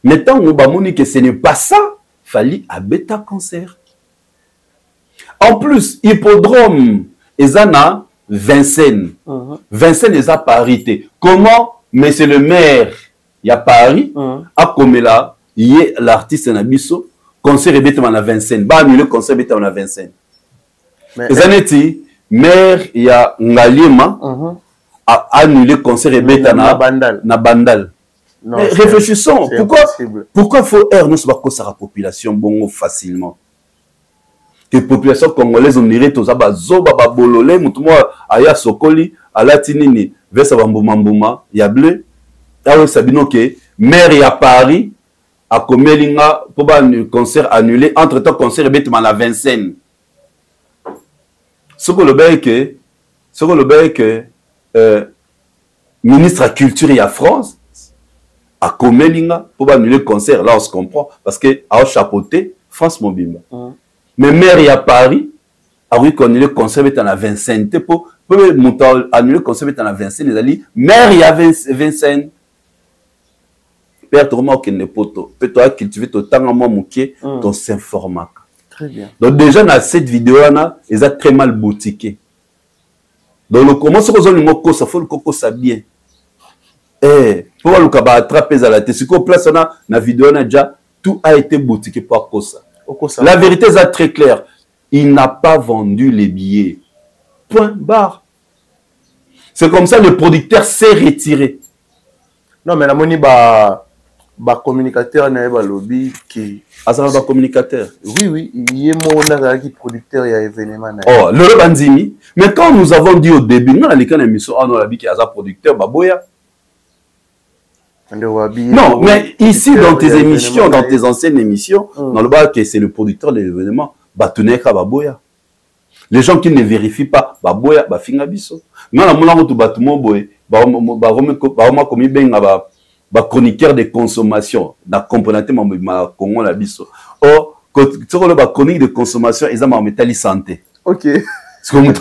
Mais tant que va monique ce n'est pas ça, Fally a bêta concert. En plus, hippodrome, Ezana Vincennes. Vincennes est à parité. Comment? Mais c'est le maire. Il y a Paris, à comme là, il y a l'artiste Nabiso, concert et bêtement à Vincennes. Bah, le concert bêtement à Vincennes. Les années, maire, il y a Ngalima, a annulé le concert et bêtement na Bandal. Réfléchissons. Pourquoi faut air nous soit que la population bongo facilement? Que population congolaise on irait tous à Bazoba, Babolole, Moutouma, Aya Sokoli, à Latinini, Vesa Bambouma, Yable. Alors, Sabino, que maire à Paris, à Komelinga, pour un concert annulé, entre-temps, concert est bêtement à Vincennes. Ce que le que, ministre de la Culture et à France, à Komelinga, pour annuler le concert, là on se comprend, parce que à chapeauté, France Mobimba. Mais maire à Paris, a reconnu le concert bêtement à Vincennes, pour peut monter annuler concert dans la Vincennes, les alliés, mère il y a Vincennes. Père Thomas qui n'est pas tout. Peut-être cultiver tout temps à moi mouké dans s'informer. Très bien. Donc déjà dans cette vidéo là, ils ont très mal boutiqué. Donc le comment se cause le mot ça faut le coco ça bien. Pour le kaba attraper à la tête. Ce qu'on place dans la vidéo là déjà tout a été boutiqué par Kosa. La vérité est très claire. Il n'a pas vendu les billets. Point barre. C'est comme ça le producteur s'est retiré. Non mais la monnaie communicateur n'a pas lobby qui un communicateur. Oui, il y a mon qui producteur il y a événement. Oh, le bandimi. Mais quand nous avons dit au début, nous les quand émission on a dit qu'il y a un producteur baboya. Non, mais ici dans tes émissions, dans tes anciennes émissions, dans le bas que c'est le producteur de l'événement, batuneka baboya. Les gens qui ne vérifient pas, baboya, bafinga biso. Non, la mona moto batumo boy, ba komi benga ba chroniqueur de consommation, na componente ma Congo la biso. Oh, quand le ba chronique de consommation, ils ont ma métal santé. OK. C'est comme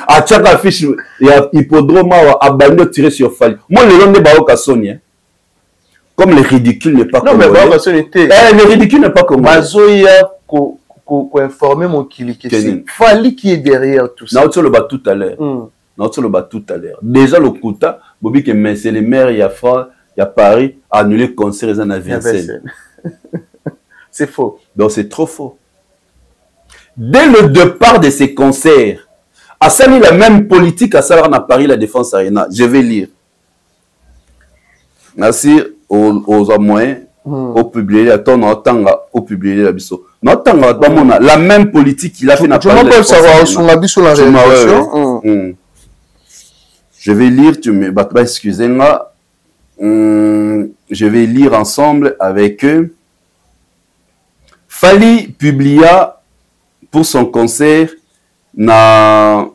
à chaque affiche, il y a hippodrome à bando tiré sur Fali. Moi le long de baoka soni. Comme le ridicule n'est pas comme. Non, mais baoka soni était. Le ridicule n'est pas comme. Bazoya ko informer mon kili Fali qui est derrière tout ça. Non, tu le bats tout à l'heure. Non, tu le bats tout à l'heure. Déjà le Kouta, Bobby que mais c'est les maires, il y a France, il y a Paris, annulé le concert ils en a Vincennes. C'est faux. Donc c'est trop faux. Dès le départ de ces concerts, à Sali la même politique à Salar à Paris la Défense Arena. Je vais lire. Merci aux moyens. Au publier, au publier la biso. La même politique qu'il a fait dans Paris. Je savoir sur la biso la révolution. Je vais lire, tu me excusez-moi. Je vais lire ensemble avec eux. Fali publia pour son concert na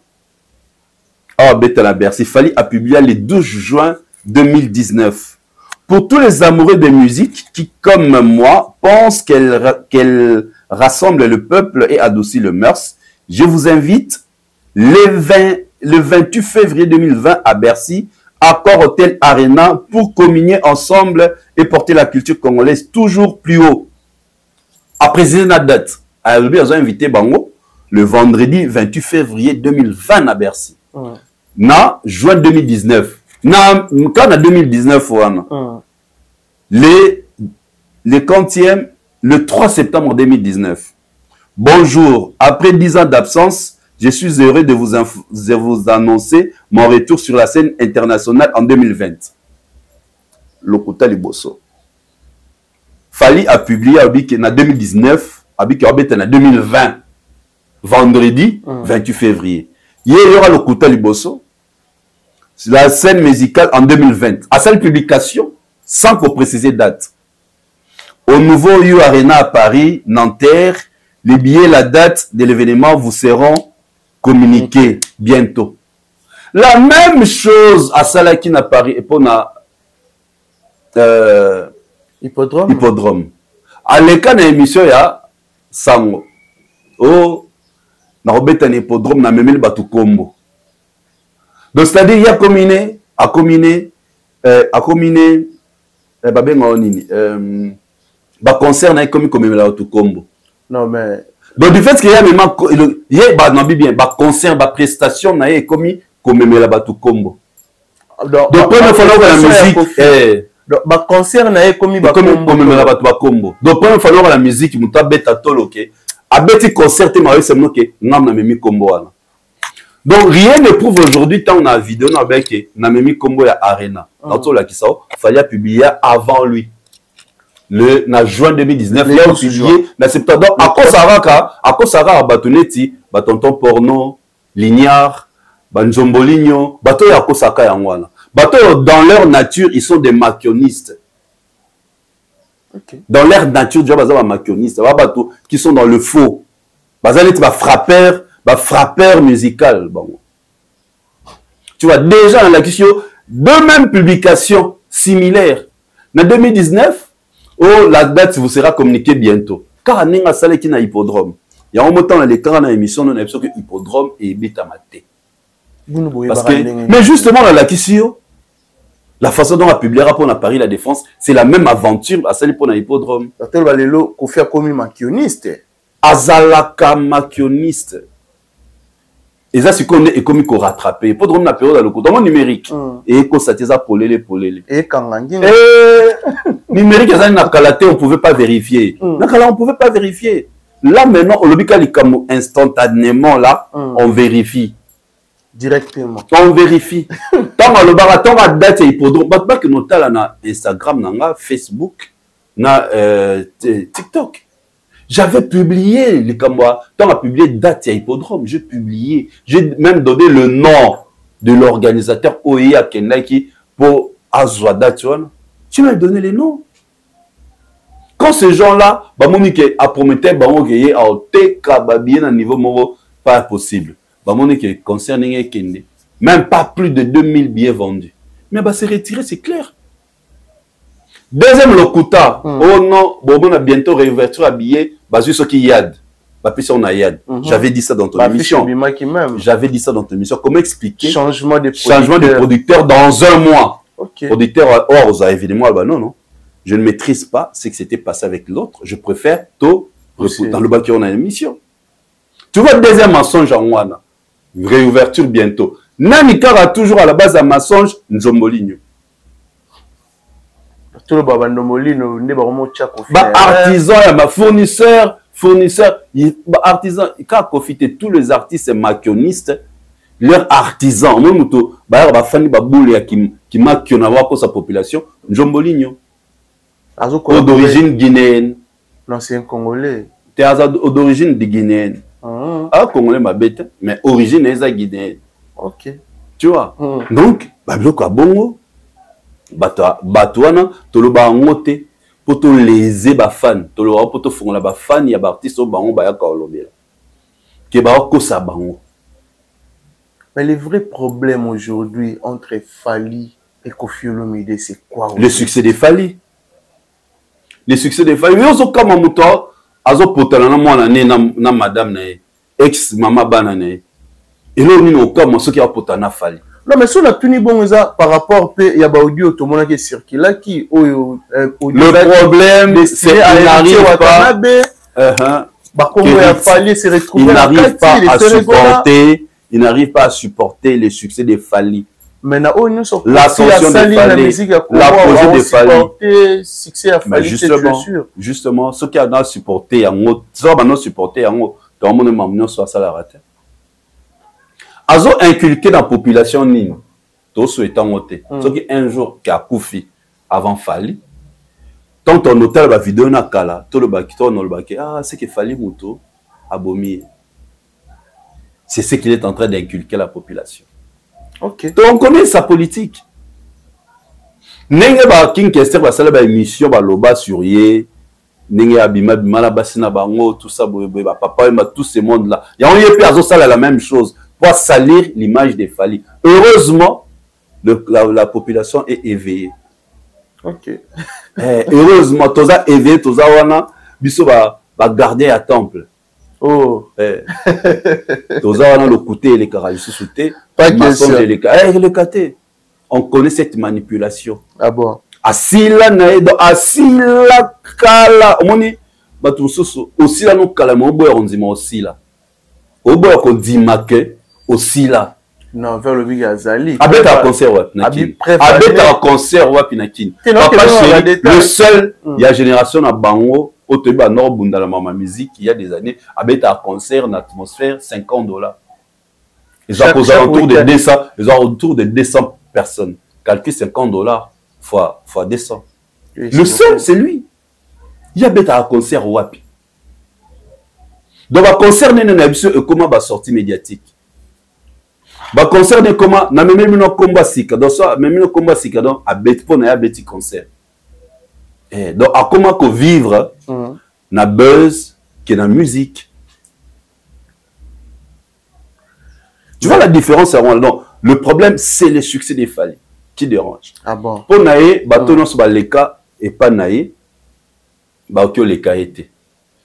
Bercy. Fali a publié le 12 juin 2019. Pour tous les amoureux de musique qui, comme moi, pensent qu'elle rassemble le peuple et adoucit le mœurs, je vous invite le 28 février 2020 à Bercy, Accor Hotel Arena, pour communier ensemble et porter la culture congolaise toujours plus haut. À préciser la date, ils ont invité Bango le vendredi 28 février 2020 à Bercy. Na juin 2019. Quand en 2019, le quantième, le 3 septembre 2019. Bonjour, après 10 ans d'absence, je suis heureux de vous annoncer mon retour sur la scène internationale en 2020. Lokuta Liboso. Fali a publié en 2019, en 2020, vendredi 28 février. Hier, il y aura Lokuta Liboso. La scène musicale en 2020. À cette publication, sans qu'on précise date. Au nouveau U Arena à Paris, Nanterre, les billets, la date de l'événement vous seront communiqués bientôt. La même chose à Salakin à Paris et pour Hippodrome. À l'écran de l'émission, il y a Sango. Oh, na robeta un hippodrome, na memel batu combo. Donc, c'est-à-dire, il y a combiné, concert na comme la auto combo. Non mais donc du fait qu'il y a même il y a bien concert prestation na comme la auto combo. Donc première fois la musique donc concert na comme la combo. Donc première fois la musique muta beta tolo OK. Abeti concert ma c'est moi que ngam na memi combo. Donc rien ne prouve aujourd'hui tant on a vidéo avec na memi combo ya Arena. Donc la qui ça fallait publier avant lui. Le na juin 2019 il a publié na septembre. Donc à cause ça va batoneti batonton porno lignard banjomboligno bato ya kosaka yangwana. Bato dans leur nature ils sont des maquionistes. Okay. Dans leur nature déjà baza ba maquionistes, ba bato qui sont dans le faux. Bazaleti ba frappeur musical bon. Tu vois déjà dans la question deux mêmes publications similaires. En 2019 oh, la date vous sera communiquée bientôt. Car on a salé qui na hippodrome. Il y a un moment dans les cas dans l'émission, on a l'impression que hippodrome et bitamate. Parce que, mais justement, la Kissio, la façon dont on publiera pour Paris La Défense, c'est la même aventure à celle pour l'hippodrome. Kofi a commis maquilloniste. Azalaka maquilloniste. Et ça, c'est qu'on est comme qu'on rattrape. Hippodrome na période à l'eau. Dans mon numérique. Et qu'on s'attise à polélé. Et quand numérique, ça n'a calaté, on ne pouvait pas vérifier. On ne pouvait pas vérifier. Là, maintenant, au lobby, instantanément, là, on vérifie. Directement. On vérifie. Tant que le baraton a date et hippodrome, pas que nous avons Instagram, Facebook, TikTok. J'avais publié les Kamwa. Tant à publier date et hippodrome, j'ai publié. J'ai même donné le nom de l'organisateur OEA Kenaki pour Azwada. Tu m'as donné les noms. Quand ces gens-là, Monique a promis que à Oteka niveau pas possible. Monique concerné Kende. Même pas plus de 2000 billets vendus. Mais c'est retiré, c'est clair. Deuxième locuta. Oh non, on a bientôt réouverture à billets. Basé sur qui yad. J'avais dit ça dans ton émission. J'avais dit ça dans ton émission. Comment expliquer changement de producteur dans un mois? Producteur, or, évidemment, non. Je ne maîtrise pas ce qui s'était passé avec l'autre. Je préfère tôt dans le bas qui on a une émission. Tu vois, deuxième mensonge en Wana. Réouverture bientôt. Nanikara toujours à la base d'un mensonge, Nzomboligno. Tout le Babandomolino, artisan, fournisseur, artisan, quand profite tous les artistes maquillonistes, leurs artisans, même tout, qui maquillent pour sa population, Nzomboligno. D'origine guinéenne. L'ancien Congolais. Tu es d'origine guinéenne. Ah, Congolais, ma bête, mais origine est guinéenne. Ok. Tu vois? Donc, Babloko a bongo. Batouana, toloba ngote, pour te léser ba fan, toloba pour te fondre ba fan, ya ba artiste au bango ba ya kaolobela. Ke ba kosa bango. Mais le vrai problème aujourd'hui entre Fally et Koffi Olomide, c'est quoi? Le succès des Fally. Le succès des Fally. Mais on se comme un mouton, azo potana moi na madame na ex mama banane. Et là on est au comme ceux qui a potana Fally. Non, mais sur la tuni bon par rapport il y a pas audio tout le monde qui circule qui le problème c'est qu'il n'arrive pas il n'arrive pas à supporter le succès des Fally. Maintenant l'ascension des Fally, l'apogée des Fally. Succès à Fally, justement ceux qui ont supporté en haut, ça va nous supporter en haut, tout le monde m'a soit ça la rater. Azo inculqué dans la population nine, tout souhaitant ôter. Ce qui un jour qui a Koufi avant Fally, tant ton hôtel va vidéo na kala, tout le bakito no le baké, c'est que Fally Mouto abomi. C'est ce qu'il est en train d'inculquer à la population. Ok. Donc on connaît sa politique. Nenge ba king kester ba sala ba émission ba loba sur yé, nenge abima bima la basina bango tout ça ba papa et tout ce monde là. Ya on yé pe azo sala la même chose. Pour salir l'image des Fally. Heureusement, la population est éveillée. Ok. Heureusement, toza éveillé, toza wana, biso va garder à temple. Oh. Toza wana le côté les carayus sauté. Pas question. Les katé. On connaît cette manipulation. Ah bon. Asila naedo, asila kala. Omoni, batu soso, osila no kala mo boya onzima osila. Oboya ko dimake. Aussi là. Non, vers le big Azali. Abet à concert Wapi Abet à concert Wapi Nakin. Papa chéri, le seul, il y a génération à Bango, au Teba Nord Bundala Mama Musique, il y a des années, Abet à concert, une atmosphère, $50. Ils ont autour de 200, ils ont autour de 200 personnes. Calcule $50 fois 200. Le seul, c'est lui. Il y a Abet à concert Wapi. Donc, à concert, comment va sortir médiatique? Ba concert de comment na même no combat sika donc ça même no combat sika donc a bet pour na beti concert donc à comment que vivre na buzz qui na musique. Tu vois la différence donc le problème c'est le succès des Fally qui dérange. Ah bon. Pour naé batono so ba leka et pas naé ba que leka été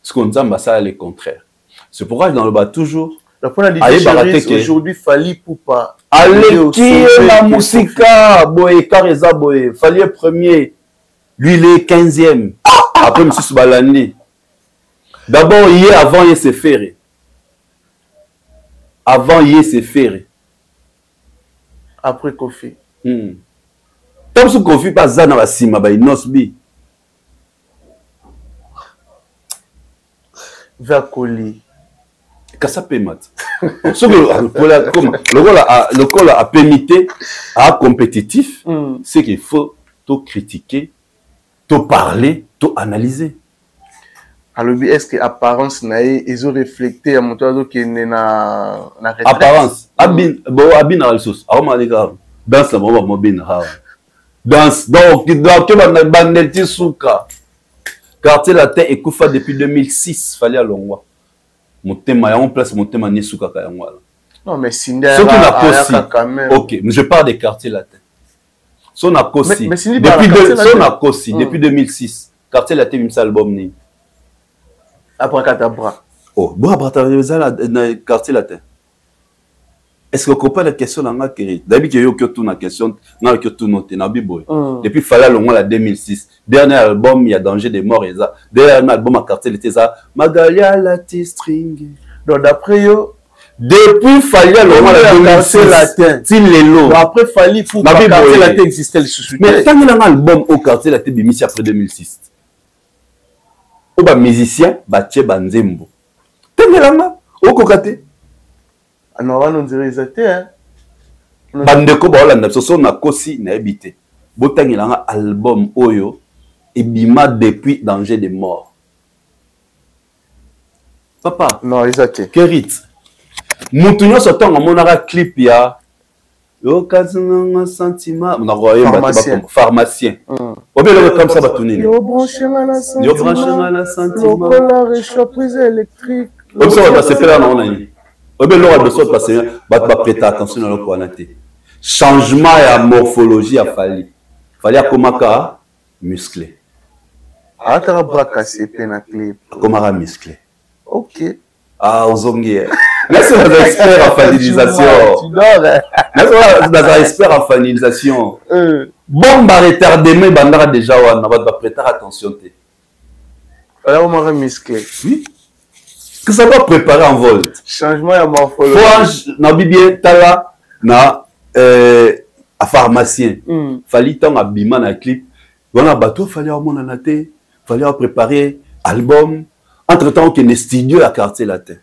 ce qu'on dit ça le contraire. C'est pourquoi dans le bas toujours La première idée aujourd'hui Fali Poupa. Allez qui la musique boy Kareza boy Fali est premier. Lui il est 15e. Après M. Soubalani. D'abord hier avant il s'est ferré. Avant hier s'est ferré. Après Kofi. Tant que Kofi pas Zana va sima ba inosbi. Vers Koli. Kasa pemat. Ce que le col a permité à compétitif, c'est qu'il faut tout critiquer, tout parler, tout analyser. Alors est-ce que apparence naïe ils ont reflété à mon tour qui n'est na apparence abin na ressource aroma les gars dans ce moment mobile dans que bandelti souka quartier latin ekufa depuis 2006 fallait à Longwa motema ya on place motema ni souka ka yango non mais Sinda quand même OK mais je parle des quartiers latin son a kosi depuis 2006 quartier latin même album ni Abracadabra. Oh, bon, abracadabra, dans le quartier latin. Est-ce que vous comprenez la question dans la question? D'habitude, il y a une question dans la question notée dans la Bible. Depuis Fala Longo la 2006, dernier album, il y a Danger des morts et ça. Dernier album à quartier latin, ça. Magalia la string. Donc d'après eux, depuis Fala Longo la 2006, il est long. Après Fali, il faut que le quartier latin existait le sous-soutien. Mais quand il y a un album au quartier latin, il y a après 2006. Oba musicien batie banzembo tengelanga okokate non on dirait ça hein bandeko ba olanda so na kosi na ebité botangelanga album oyo ebima depuis Danger des morts papa non exact Kerit mutu nyonso tonga monaka clip ya yo kazinanga sentiment na roye pharmacien obelo comme ça batunini yo branchema na sentiment la réchauffe électrique obso ba sepela na onani obelo ba beso passer ba prêter attention na loko anate changement ya morphologie a fali akomaka musclé ata braka CP na clip akomaka musclé OK ozongi merci aux experts en finalisation merci aux experts en finalisation bon bah retardement bandara déjà wana va prêter attention te alors on m'a musclé oui que ça va préparer en vol changement ya morphologie na bien tala na à pharmacien fallait tant abima na clip wana bateau fallait au monde na te fallait préparer album entre temps que les studios à quartier latin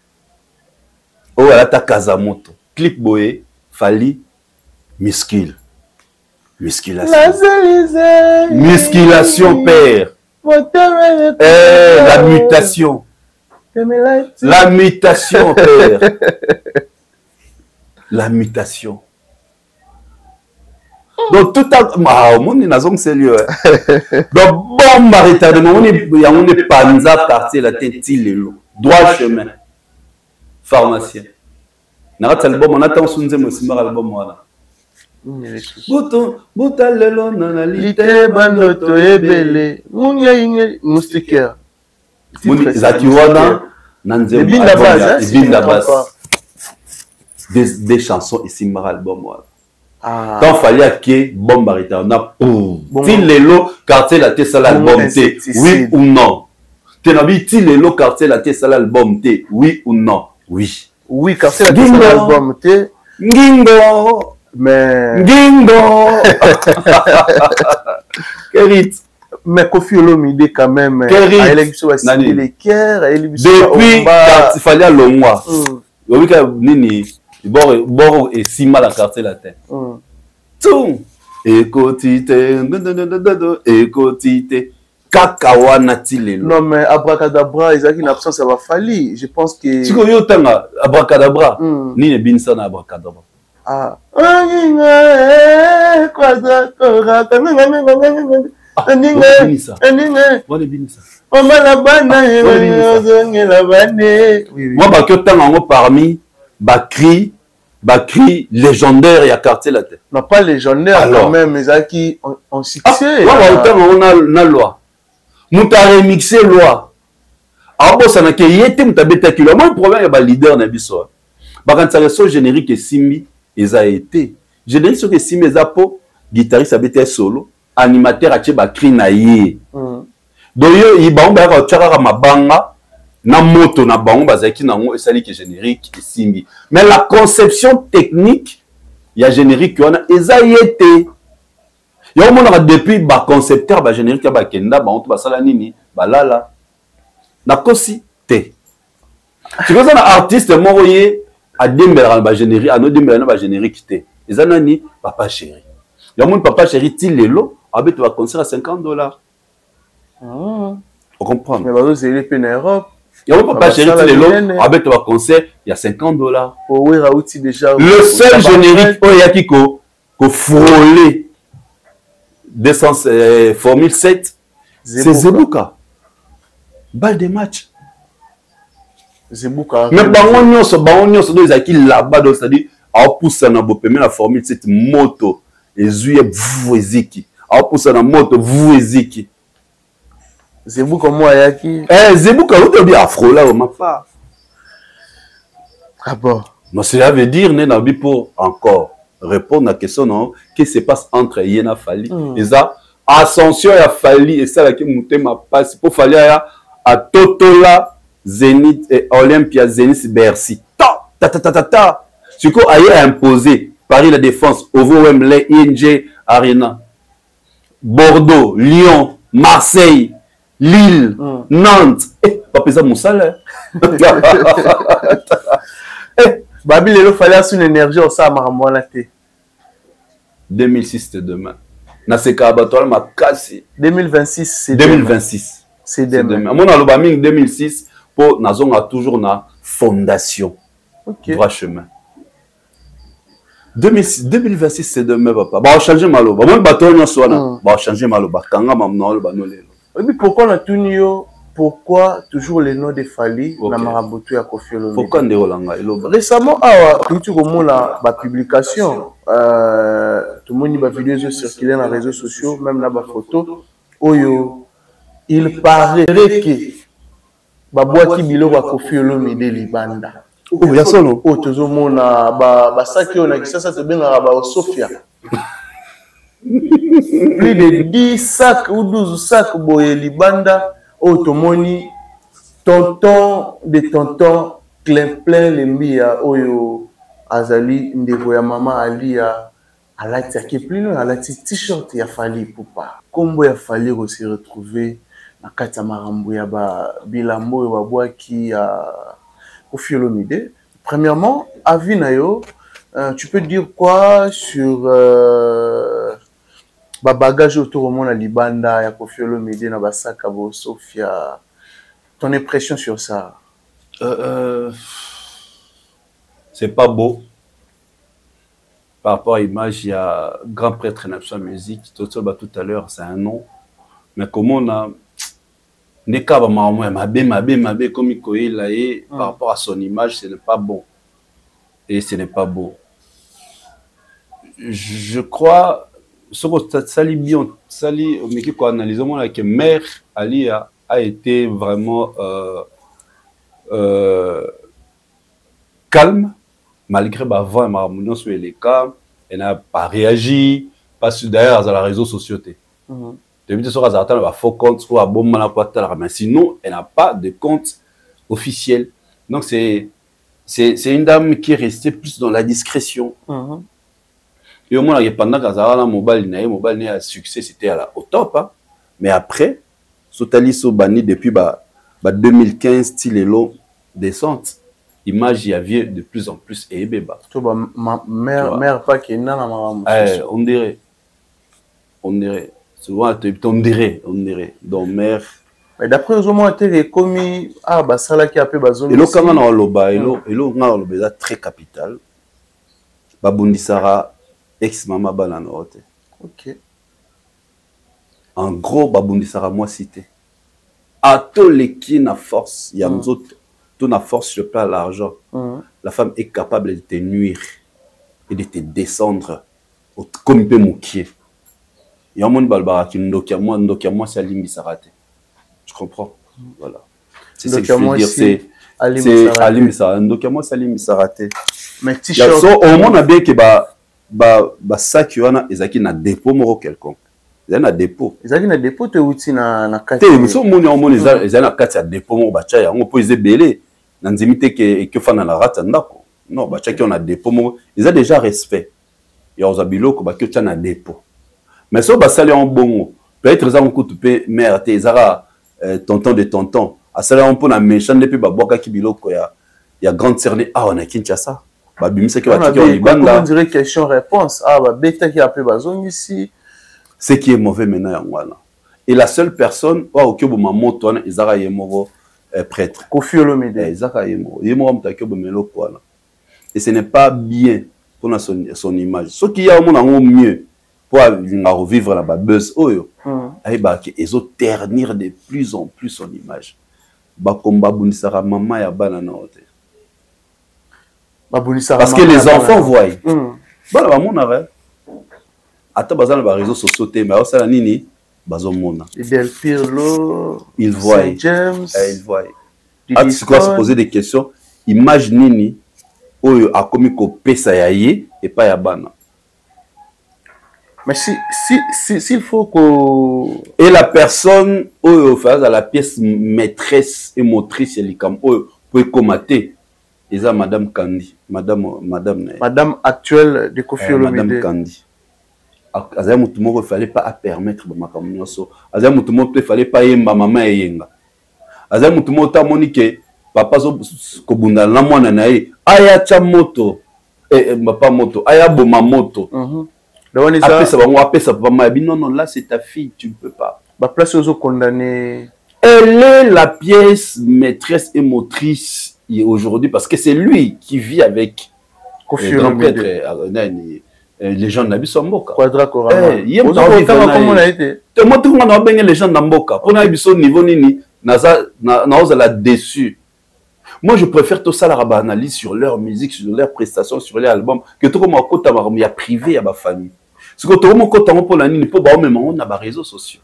oh elle a ta Kazamoto clip boé fallait musculation père la mutation père la mutation donc tout à monde n'a pas sérieux donc bon retardement on est panza quartier latin tilelo droit chemin pharmacien na album on attend sunze mosimba album wala Bota lelo na lite bandoto ebele munye moustiquaire zaki wana nanze des chansons ici mar album wala tant fallait que bomba retarda til lelo quartier la te sala album te oui ou non tenabi til lelo quartier la te sala album te oui ou non oui quartier la te sala album te ngingo mais Gingo Kerit mais Kofi Olomide quand même a élection depuis quand il fallait Longwa oui nini bord et si mal à quartier latin tout écotité kakawana tilelo non mais abracadabra ils ont une absence ça va falloir je pense que tu connais autant abracadabra ni binsa na abracadabra ah parmi Bakri légendaire et à quartier latin. Non pas légendaire quand même mais qui on succès. On a loi. Nous t'a remixé loi. Ah bon ça n'a que yété nous t'a bêta kilo. Moi le problème est le leader na biso. Bakanisa so générique et Simbi, ils a été. Générique sur que Simbi les a po, guitariste a été solo, animateur a tché ba cri na yé. Donc il ba on ba ka tchaka mabanga na moto na bango bazaki na ngo esali que générique et Simbi. Mais la conception technique, il y a générique on a eza yété. Yo mona depuis ba concepteur ba générique ba kenda ba on ba sala nini ba lala. Na kosi te. Tu vois ça un artiste moroyé à dembela ba générique à no dembela ba générique te. Eza nani papa chéri. Yo mon papa chéri ti lelo abet va concert à $50. On comprend. Mais bah c'est les pays en Europe. Yo mon papa chéri ti lelo abet va concert il y a $50. Pour oui Raouti déjà. Le seul générique oyaki ko frôler 200 formule 7 c'est Zebuka. Balle de match. Zebuka. Mais bango nyonso do ezaki là-bas donc c'est-à-dire a poussa na bopeme la formule cette moto ezuye vu eziki. A poussa na moto vu eziki. Zebuka moi yaki. Zebuka ou bien afro là ma pas. Ah bon. Mais cela veut dire né na bi pour encore répondre à la question non qu'est-ce qui se passe entre Yena Fali et ça ascension ya Fali et ça là qui mutema passe pour Fali à Totola Zénith et Olympia Zénith Bercy ta ce qu'on a imposé Paris La Défense Ovo Wembley ING Arena Bordeaux Lyon Marseille Lille Nantes pas pesa Moussala Babi lelo fallait assurer une énergie au ça maramona té 2006 c'était demain na seka abattoir ma kasi 2026 c'est 2026 c'est demain mon aloba ming 2006 pour nazonga toujours na fondation droit chemin 2026 c'est demain papa ba changer maloba mon bateau nyonso wana ba changer maloba kanga mamna aloba no lelo et puis pourquoi na tunio pourquoi toujours les noms de Fali na Marabout ya Koffi Olomide pourquoi ndeolanga eloba récemment tu komona ba publication tout le monde ba vidéos circuler dans les réseaux sociaux même na ba photo oyo il paraît que ba boaki biloko ya Koffi Olomide libanda oh ya solo oh tozomona ba saki on a kisasa to benga ba Sofia plus de 10 sacs ou 12 sacs boye libanda Automoni tonton de tonton plein lembia oyo azali ndeko ya mama alia alati ya keplino alati t-shirt ya Fali Ipupa kombo ya Fali ko se retrouver na kati ya marambo ya ba bilambo ya bwaki ya Koffi Olomide. Premièrement avis na yo tu peux dire quoi sur bagage autour au monde à Libanda, il y a Koffi Olomide, na basaka bo Sofia. Ton impression sur ça? C'est pas beau. Par rapport à l'image, il y a grand prêtre national musique, tout à l'heure, c'est un nom. Mais comment on a mabé comme il a et par rapport à son image, ce n'est pas bon. Et ce n'est pas beau. Je crois ce que Sali mais qui analysons moi que Mère Ali a été vraiment calme malgré bah vent marmounion sur les cas elle n'a pas réagi parce que d'ailleurs dans les réseaux sociaux depuis ce soir elle a faux compte ou à bon mais sinon elle n'a pas de compte officiel donc c'est une dame qui est restée plus dans la discrétion. Et au moins, pendant que Zara mobile a succès, c'était au top. Hein? Mais après, Sotali Sobani depuis 2015, style et l'eau descente. Image, il y avait de plus en plus et bébé. Mère pas qui est nana on dirait. Souvent, on dirait. Donc, mère. Mais d'après aux hommes, il est commis. Ah, bah, ça là qui a fait bazon. Et l'eau, quand on a l'oba, et l'eau, très capital. Babundisara. Ex-maman bananote. Ok. En gros, Babundi Sara moi cité. À tous les qui n'a force, il y a nous autres, tout n'a force sur le plan de l'argent. La femme est capable de te nuire et de te descendre comme il peut moukier. Il y a un monde balbara qui ndokia moi c'est Alim Sarate. Je comprends. Voilà. C'est ce que je veux dire. C'est Alim Sarate. Ndokia moi c'est Alim Sarate. Mais t-shirt. So au moins on a bien que ba sac wana ezaki na dépôt moko quelconque. Ils na dépôt. Ezaki na dépôt te uti na kati. Te so moni on moni ils na kati ya dépôt moko ba tia yango po ezebele na nzimite que fana la rata ndako. Non ba tia ki on a dépôt moko ils a déjà respect. Ya ozabiloko ba ki tia na dépôt. Mais so ba sali en bongo peut-être ça on coûte pe mère te ezara tonton de tonton. A sali on pour na méchant depuis ba boka ki biloko ya grande cerné ah on a Kinshasa. Ba bimisa ki ba tia on libanda. On dirait question réponse. Ah ba beta ki appelé bazong ici. Ce qui est mauvais maintenant yangwana. Et la seule personne auquel ma moto ezara yemoro prêtre. Kofi Olomide. Ezaka yemoro mtakio bomelo kwana. Et ce n'est pas bien pour son image. Ce qui y a au monde mieux pour revivre la buzz oyo. Aiba ki ezo ternir de plus en plus son image. Ba komba bunisara mama ya bana na hote. Parce que les enfants voient. Bana ba mona attends, bazal les réseaux sociaux, mais aussi la nini, bazomona. Del Pirlo, il voit. James, il voit. Ah, tu dois se poser des questions. Image nini, oyo a commis ko pesa yaye et pas ya bana. Mais s'il faut que et la personne oyo fait la pièce maîtresse et motrice elikam oyo pour commenter. Eza Madame Kandi, Madame actuelle de Kofi Olomide. Madame Kandi. Azaya mutumo il fallait pas permettre de makamunyoso. Azaya mutumo il fallait pas yemba maman yenga. Azaya mutumo ta monique papa so kobunda na mwana na ye aya cha moto papa moto aya boma moto. Après ça va moi après ça papa m'a dit non là c'est ta fille tu ne peux pas. Ba place aux condamnés. Elle est la pièce maîtresse et motrice aujourd'hui parce que c'est lui qui vit avec Kofi Olomide. Les gens n'habitent pas Mboka. Quadra Korama. Les gens Mboka. Pour n'habiter niveau nini, la déçu. Moi, je préfère tout ça la analyse sur leur musique, sur leurs prestations, sur les albums, que tout comme il y a privé à ma famille. Ce que tout le monde pour la nini, pour même on a des réseaux sociaux.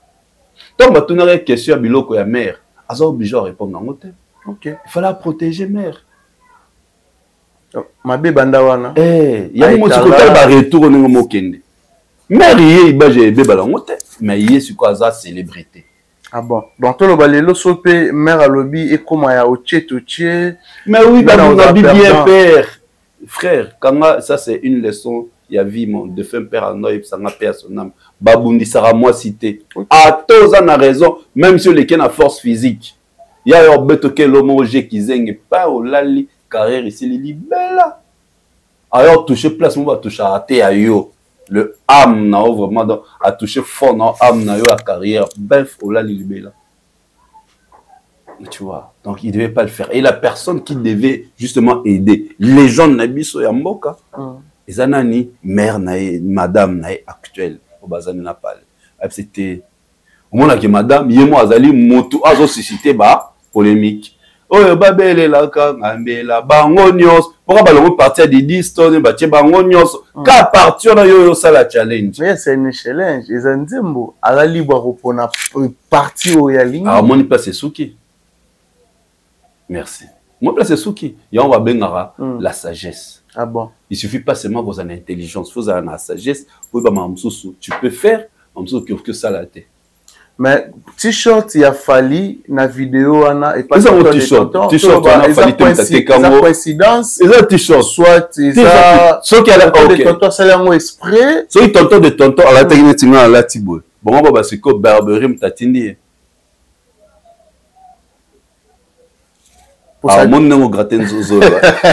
Tant que tu as une question à biloko ya mère, ils sont obligés de répondre en hôtel. Ok. Il fallait protéger mère. Mabe bandawana. Il y a un retour au Mokende. Mais il y a des mais il y a une célébrité. Ah bon. Donc, tout le balelo sope, mère à lobby, et comment il y a au tché. Mais oui, on a bien père. Frère, ça c'est une leçon. Il y a vie, mon défunt père à Noïb, ça n'a pas son âme. Baboundi sera moi cité. À tous, on a raison, même sur lesquels a force physique. Il y a un bête que l'homme qui zeng pas au lali. Carrière ici, il dit bella. Alors, toucher place, on va toucher à yo. Le âme, na vraiment, à toucher fort, na âme, na yo, la carrière. Bref, oh là, il bella. Et tu vois, donc il ne devait pas le faire. Et la personne qui devait justement aider les gens de Nabiso Yamboka, les anani, mère, madame, actuelle, au bazan n'a pas. C'était. Au moment que madame, yemo azali, moto, azo suscité, polémique. Oh, babele la kangambela bango nyos pourquoi balongo partir de 10 tonnes batie bango nyos ka partir na yo ça la challenge. Mais c'est une challenge les nzembo ala libre repona parti au ya ligne. Ah mon place Suki. Merci. Mon place Suki. Ya on va bengara la sagesse. Ah bon. Il suffit pas seulement vous en intelligence, faut avoir la sagesse pour ba mamsusu. Tu peux faire mamsusu que ça la té. Mais t-shirt il a fallu na vidéo ana et pas t-shirt on a fallu te coïncidence et t-shirt soit ça ce qui a la tonton c'est un esprit so tonton de tonton ala technique tinga ala tibo bon baba c'est ko barberie mtatindi ah mon nom gratin zozo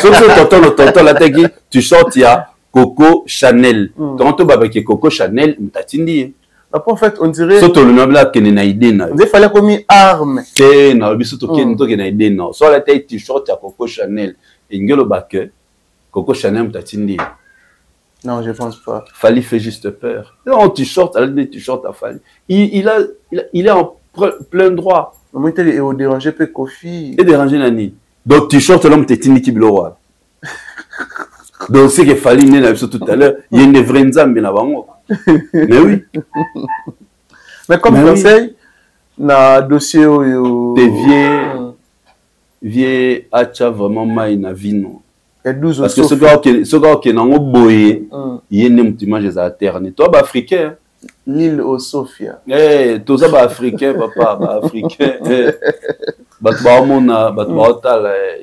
so tonton la technique t-shirt ya Coco Chanel tonton baba qui Coco Chanel mtatindi. En fait, on dirait. Surtout le nom là, qu'il n'a idée. Il fallait comme une arme. Que n'a pas surtout qu'il n'a idée non. Soit la taille t-shirt à Coco Chanel. Et ngelo baque Coco Chanel m'tatindi. Non, je pense pas. Fali fait juste peur. Non, t-shirt, elle a des t-shirts à Fali. Il est en plein droit. Au moins il est au déranger peu Kofi. Et déranger nani. Donc t-shirt l'homme t'étini qui bilora. Donc c'est que Fali n'est pas tout à l'heure. Il y a une vraie nzambe na bango. Mais oui. Mais comme conseil, na dossier des vieux acha vraiment maï na vino. Parce que ce gars qui est dans le boye, il est né des alternes. Toi, africain. L'île au Sofia. Eh, tous ça africain, papa, africain.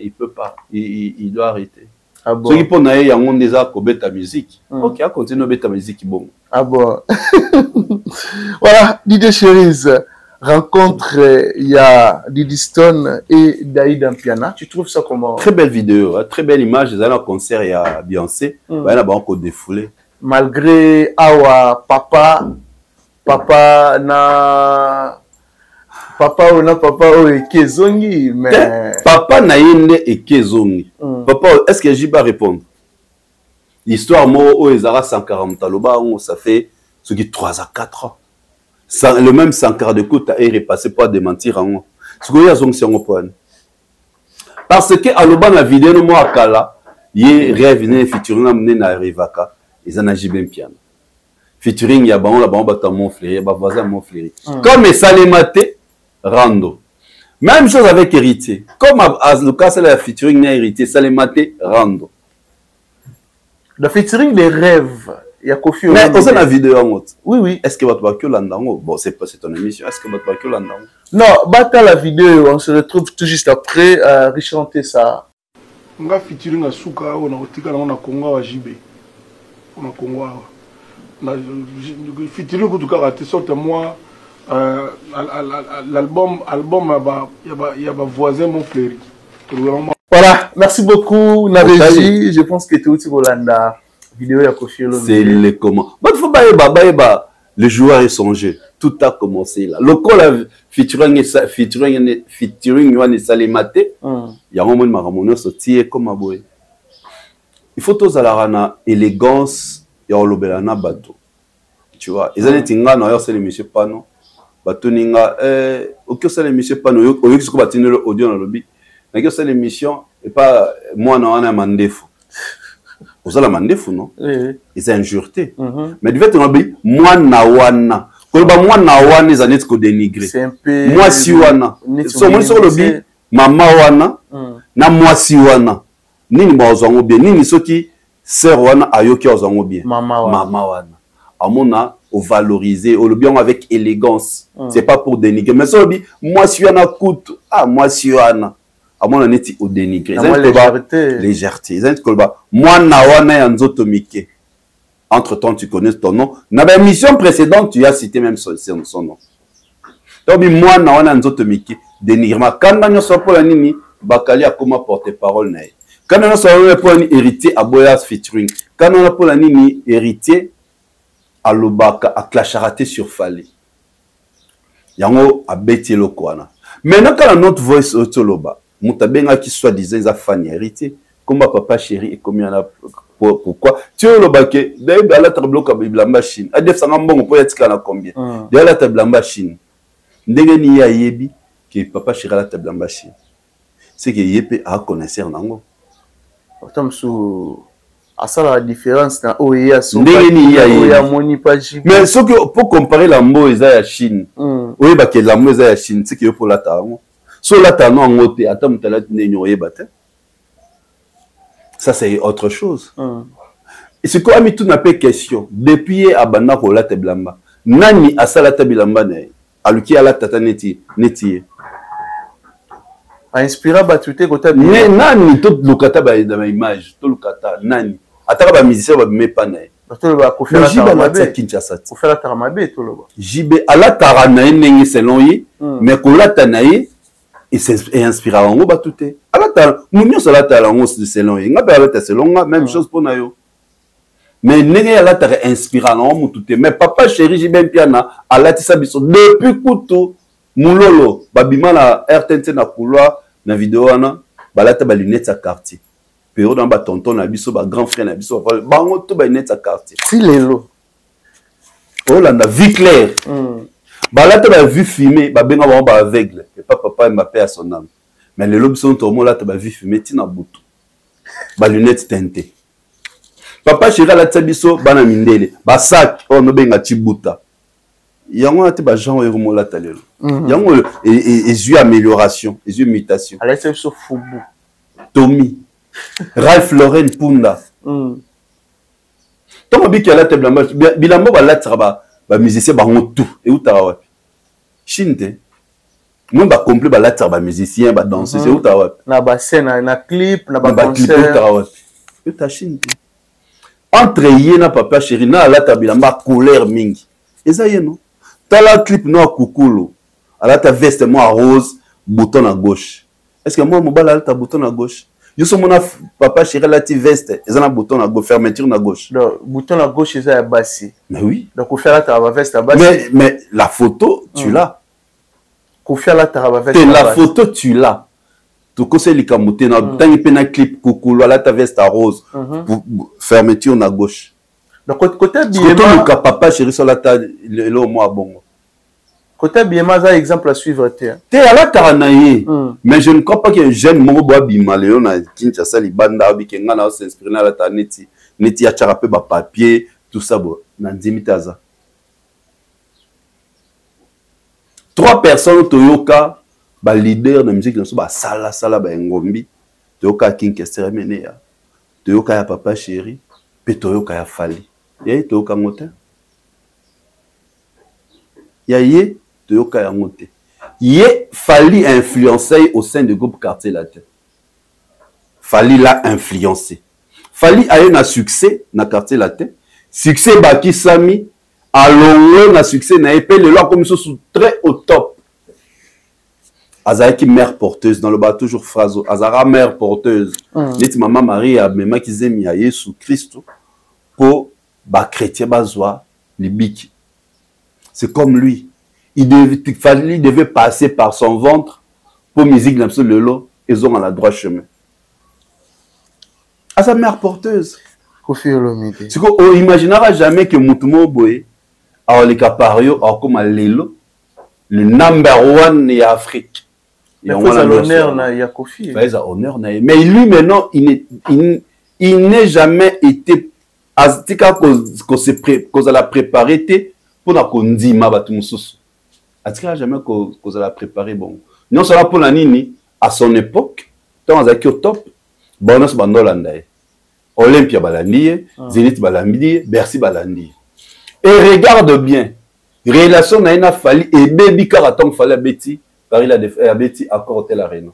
Il peut pas, il doit arrêter. Ah bon? Ceux qui pensent qu'il y a un des arts qui ta musique. Ok, à continuer à ta musique, bon. Ah bon. Voilà, DJ Cherise. Rencontre, il y a Didi Stone et Daïd Ampiana. Tu trouves ça comment? Très belle vidéo, hein? Très belle image. Ils allaient au concert, il y a Beyoncé. Il y a encore défoulé. Malgré Awa, papa o Kezongi, mais papa na yende et Kezongi. Papa, est-ce que j'y vais répondre? L'histoire moi au Ezara 140 taloba, ça fait ce qui 3 à 4 ans. Le même Sankara de Kouta est repassé pour démentir en moi. Ce que y c'est un point. Parce que à l'oban la vidéo moi à Kala, il revenu featuring amené na Rivaka, ils en agissent bien piano. Featuring ya bon la bon bata mon frère, ba voisin mon frère. Comme ça les maté rando. Même chose avec héritier. Comme à Lucas c'est la featuring na héritier, ça les maté rando. Le featuring des rêves. Il y a Kofi. Mais on a la vidéo en haut. Oui, oui. Est-ce que votre bakio l'andango? Bon, c'est pas ton émission. Est-ce que votre bakio l'andango? Non, bata la vidéo. On se retrouve tout juste après à rechanter ça. On a featuring à Souka, on a otika on a Congo à JB. On a Congo. On a featuring pour tout cas raté sorte moi l'album il y a voisin mon frère. Voilà, merci beaucoup Nabeji. Je pense que tout Rolanda. Vidéo à Kofi. C'est les comment. Il faut pas le joueur est son jeu. Tout a commencé là. Le col featuring et Salimate. Il y a un moment maramono sorti comme aboy. Il faut tous à la rana élégance et en lobelana bateau. Tu vois. Ils ont été nga na c'est les monsieur Pano. Bateau ninga ok c'est les monsieur Pano. Au lieu que ce qu'on va tenir l'audio dans le lobby. Mais c'est l'émission et pas moi non on a mandefou. Vous avez la mandefou, non? Oui. Ils ont injurté. Mais du fait, on a dit, moi, nawana. Quand moi, nawana, ils ont dit qu'on dénigre. C'est un peu. Moi, si wana. So, moi, sur le bi, maman wana, na moi, si wana. Nini ba ozango bien. Nini soki, sœur wana, ayoki ozango bien. Maman wana. Maman wana. Amona, au valoriser, au le bien avec élégance. C'est pas pour dénigrer. Mais sur le bi, moi, si wana coûte. Ah, moi, si wana. À mon avis, au dénigré. Légèreté. Moi, Nawana Yanzotomike. Entre temps, tu connais ton nom. Dans la mission précédente, tu as cité même son nom. Donc, moi, Nawana Yanzotomike. Dénigrement. Quand on a pour la nini, Bakali a comment porter parole. Quand on a pour un héritier à Boyas featuring. Quand on a pour la nini, héritier à Lobaka, à Klacharate sur Fali. Yango a Beti Lokwana. Maintenant, quand notre voice au Loba. Moutabenga qui soit disant ils a fan héritier comme papa chéri et comme il y en a pourquoi tu es le baquet d'ailleurs la table comme la machine à def sanga mbongo pour être kana combien de la table en machine ndenge ni ya yebi que papa chéri la table en machine c'est que yepé a connaisseur nango autant sous à ça la différence dans OEA ndenge ni ya moni pas JB mais ce que pour comparer la mbo eza ya Chine oui ba que la mbo eza ya Chine c'est que pour la tango. So là, tu as un côté, ça c'est autre chose. Et c'est quoi, mais tout n'a pas question. Depuis Abana ko la teblamba, nani asala teblamba ne, aluki ala tata neti. A inspiré batute kota bi. Mais nani tout lukata ba dans image, tout lukata nani. Ataka ba musicien ba me pas ne. Tout ba ko faire taramabe Kinshasa. Ko faire taramabe tout le ba. Jibe ala tarana nengi selon yi, mais ko la tanayi et inspiré en haut batouté. Alors nous sommes là en haut de selon y ngaba selon même chose pour nayo. Mais n'est là ta inspiré en haut batouté. Mais papa chéri j'ai bien piana à la tisa biso depuis couteau mulolo babima na RTNC na couloir na vidéo ana balata ba lunettes à quartier. Pero dans ba tonton na biso ba grand frère na biso bango to ba lunettes à quartier. Si lelo. Oh là na vie claire. Là, tu as vu filmer, tu as aveugle. Et pas papa m'a paix à son âme. Mais les lobes sont au moins là, tu as vu filmer, tu as boutou. Lunettes teintées. Papa chéri la tsabiso, bana mindele. Sac, oh no benga tibuta. Yango ate ba gens erumo la talelo. Yango et yeux amélioration, et yeux mutation. Ala tsabiso fubu. Tommy. Ralph Lauren Punda. Tant que la table bilambo ba musicien ba tout et où ta chinte. Moi ba complet ba la ba musicien ba danser c'est où ta na ba scène na clip na ba concert. Et ta chinte. Entre yena papa chéri na la bilamba couleur mingi. Eza yeno. Tala clip no kukulu. Ala ta veste moi rose, bouton à gauche. Est-ce que moi mobala ta bouton à gauche? Yo so mona papa chéri la ti veste, eza na bouton à gauche, fermeture na gauche. Donc bouton à gauche eza ya bassi. Mais oui. Donc ko faire la ta veste à bassi. Mais la photo tu l'as. Ko faire la ta veste. La photo tu l'as. Tu conseilles les camotés na tangi pe na clip kukulu ala ta veste à rose, fermeture na gauche. Donc côté bien le papa chéri sur la ta le moi bongo. Côté bien ça exemple à suivre te à la taranaye mais je ne crois pas que jeune mongo boa bimaleo na Kinshasa libanda biki ngana s'inspirer na la taneti neti ya charape ba papier tout ça bo na ndimitaza 3 personnes toyoka ba leader de musique na so ba sala ba ngombi toyoka Kinshasa mene ya toyoka ya papa chéri pe toyoka ya Fali ye toyoka ngote ya ye toyoka ya ngote ye Fali influencé au sein du groupe Quartier Latin. Fali l'a influencé. Fali a eu un succès na Quartier Latin. Succès baki sami alongo na succès na épée le loi comme sous très au top. Azaki mère porteuse dans le bas toujours phrase Azara mère porteuse. Neti maman Marie a même qui zemi a Jésus Christ pour ba chrétien bazwa libiki. C'est comme lui. Il devait passer par son ventre pour musique dans le lot, ils ont à la droite chemin. À sa mère porteuse. C'est qu'on n'imaginera jamais que Moutumo Boé, alors les capario, alors comme Lelo, le number 1 de l'Afrique. Il a l'honneur na Yakofi. Il a honneur na. Mais lui maintenant, il n'est jamais été aztika cause la préparé pour la kondima batumsusu. Atika jamais cause la préparé bon. Non seulement pour la nini à son époque, tant azaki au top, bonus bandolandae. Olympia balandi, Zénith balandi, Bercy balandi. Et regarde bien, relation na ina Fali et baby karaton fallait Betty, Paris la Betty accord tel arena.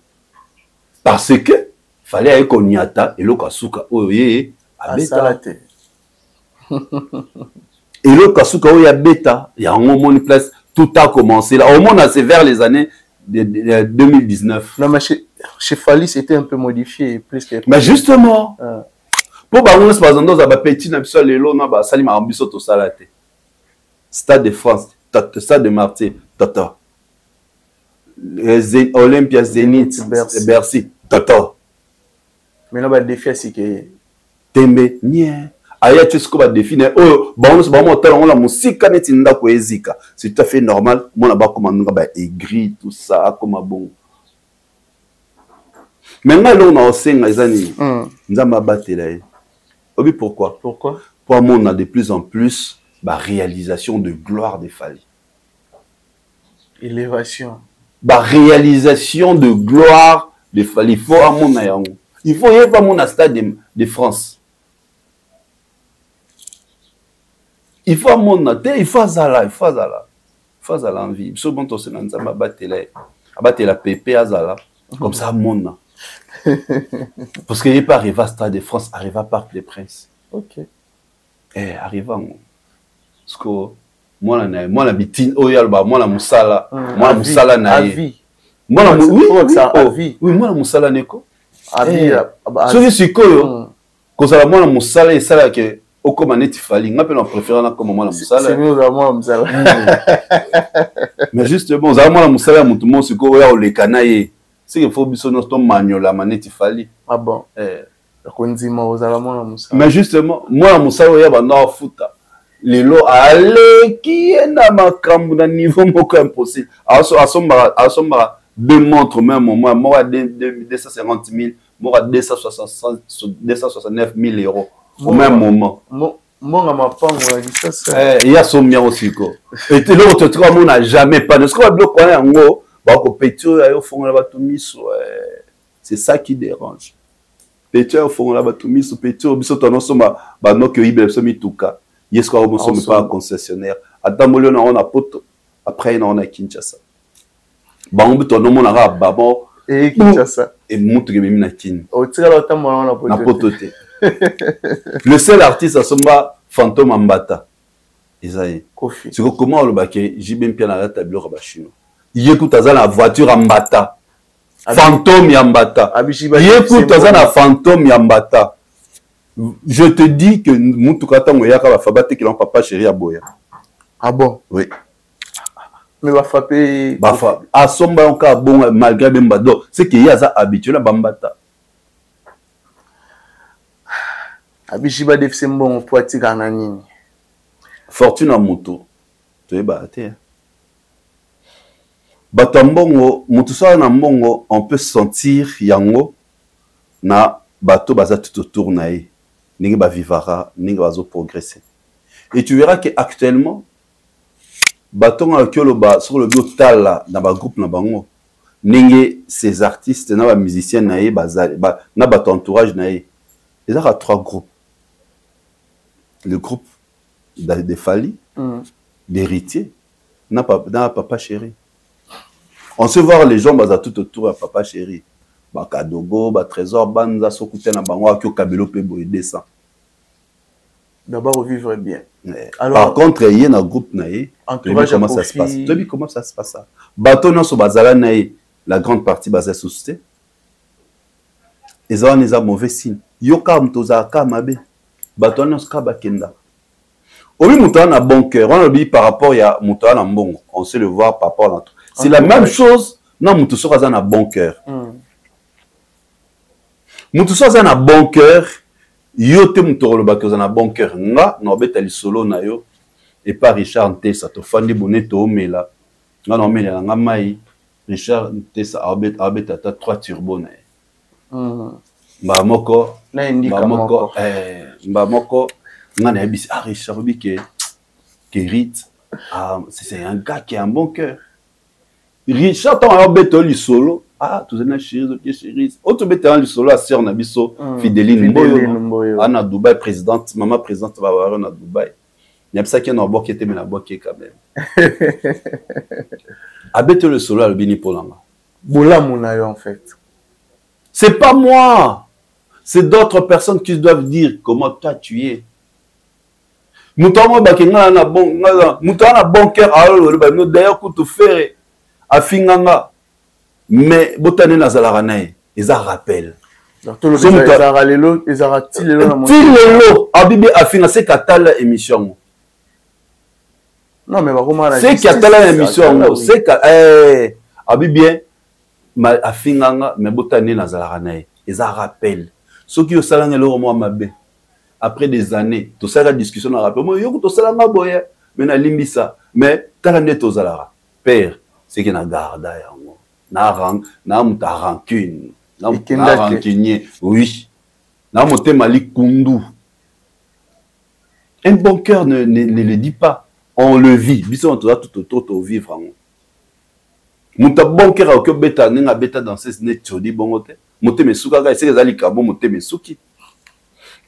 Parce que fallait aller konyata et lokasuka oye a beta. Et lokasuka oye a beta, il y a un moment de place tout a commencé là. Au moins c'est vers les années de 2019. Non mais chez Fali c'était un peu modifié plus que. Mais justement. Pour barouler par exemple dans un petit n'absol les lots n'a sali marambiso to salate. Stade de France, Stade de Marseille, tata. Olympia Zénith, Bercy, tata. Mais là ba défi c'est que Tembe nie. Aya tu ce qu'on va définir. Oh, barouler par moment on la musique neti nda ko ezika. C'est tout à fait normal. Moi là bas comme nga ba aigri tout ça comme bon. Maintenant là on a osenga ezani. Nzamba batela. Oui, pourquoi? Pourquoi? Pour moi, on a de plus en plus la réalisation de gloire de Fali. Élévation. La réalisation de gloire de Fali. Il faut à mon ayango. Il faut y avoir mon stade de France. Il faut à mon até, il faut à Zala, il faut à Zala. Il faut à Zala en vie. Si bon to se nanza ma battre la pépé à Zala. Comme ça, mon parce qu'il n'est pas arrivé à Stade de France, arrivé à Parc des Princes. Ok. Eh, arrivé à moi. Parce que moi, la bitine, moi, la moussala, moi, la moussala, na vie. Moi, la oui, moi, la moussala, neko. À vie. Ce qui est quoi, cause la moi, la moussala, et ça, là, que, au commané, tu fallait, on peut préférer, comme moi, la moussala. C'est mieux, moi, la moussala. Mais justement, moi, la moussala, mon tout le monde, c'est quoi, on les canaille. C'est qu'il faut que nous soyons la manette Fali. Ah bon? Mais justement, moi, je suis un foot. Les lots, allez, qui est dans ma cambre d'un niveau impossible. À ce démontre même, moi, 250 000, moi, 269 000 euros. Au même moment. Il y a son bien aussi. Et l'autre, on n'a jamais pas. C'est ça qui dérange. petit au fond là batumi so petit au biso tono soma ba no que ibe so mituka yesko au so pas concessionnaire atambolio na on a poto après na on a Kinshasa ba on buto no mona ba babo et Kinshasa et mutu ke mimi na kin o tira la tambola na poto te le seul artiste à somba Fantôme Mbata Isaïe Kofi c'est comment le baké jibem pia na la tableau ba chino yécoute à la voiture Mbata Fantôme Yambata. Yécoute, un fantôme Yambata. Je te dis que Moutoukata Mouyaka va fabater qu'il en papa chéri à Boya. Ah bon? Oui. Mais va frapper. Bafa. A somba encore bon malgré Bembado. C'est qu'il y a ça habitué à Bambata. Abishiba Defsembo Poiti Gananini. Fortune à moto. Tu es battu. Batambongo, mutusa na mbongo, on peut sentir yango na bato baza tout autour nae. Ninge ba vivara, ninge bazo progresser. Et tu verras que actuellement batonga kyolo ba sur le biotala na ba groupe na bango. Ninge ces artistes na ba musiciens nae bazali ba na ba entourage nae. Il y a 3 groupes. Le groupe de Fali, d'héritiers, na papa chéri. On se voit les gens baza tout autour à papa chéri. Ba Kadogo, ba Trésor, banza sokute na bango akio kabelo pe boy descend. D'abord vivre bien. Alors, par contre, il y a un groupe naé. Comment ça se passe? Tu comment ça se passe ça? Bateau non so bazala naé, la grande partie basée sous sté. Ils ont des mauvais signes. Yoka mtoza ka mabe. Bateau non ska bakenda. Obi mouta na bon cœur. On obi par rapport à mouta na mbongo. On sait le voir par rapport à c'est la même chose. Non, Moutousso a un bon cœur. Moutousso a un bon cœur. Yote Moutoro a un bon cœur. Nga, n'obeta li solo na yo. Et pas Richard Ntessa. To fandi boneto omela. Nga no omela nga mai. Richard Ntessa arbeta ta 3 turbo na yo. Mbamoko. Mbamoko. Mbamoko. Nga na yabisi. Ah, Richard obi ke Rit. C'est un gars qui a un bon cœur. Richard tant a beto li solo ah tu zena chérie ok chérie autre beto li solo a sœur na biso Fidéline Mboyo ana Dubaï présidente maman présidente va avoir na Dubaï il y a ça qui na boké te na boké quand même a beto le solo le bini polanga bola mona en fait c'est pas moi c'est d'autres personnes qui doivent dire comment toi tu es mutamo bakenga na bon mutana bon cœur alors le d'ailleurs que tu faire afinganga mais botane na zalaka nae eza rappel lelo ezara tilelo na tilelo abibi afinga c'est katala émission non mais bakoma c'est katala émission c'est abibi ma afinganga mais botane na zalaka nae eza rappel soki yo salanga lo mo mabe après des années to sala discussion na rappel mo yo to salanga boye mais na limbisa mais tala nde to zalaka père c'est que na garda yango na rang na muta rancune na rancunier oui na motema likundu un bon cœur ne le dit pas on le vit biso on doit tout autour vivre yango muta bon cœur au beta ninga beta dans ces net chodi bongote motema suka ga c'est que zali kabo motema suki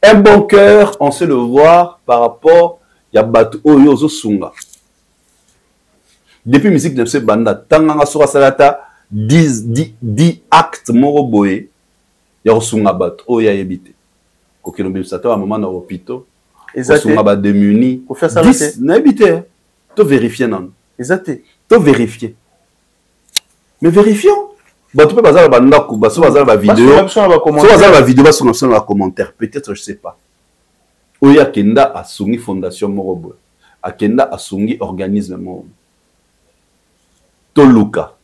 un bon cœur on sait le voir par rapport ya batu oyo zo sunga. Depuis musique de ce banda, tanganga sura salata 10 actes moro boye ya osunga bat o ya ebité. Ko kelombe sato à moment na hôpital. Osunga ba démuni. Pour faire ça na ebité. To vérifier non. Exacté. To vérifier. Mais vérifions. Bah tu peux bazala banda ko baso bazala ba vidéo. So bazala ba vidéo baso na commentaire peut-être je sais pas. Oya kenda asungi fondation moro boye. Akenda asungi organisme moro. Toluka.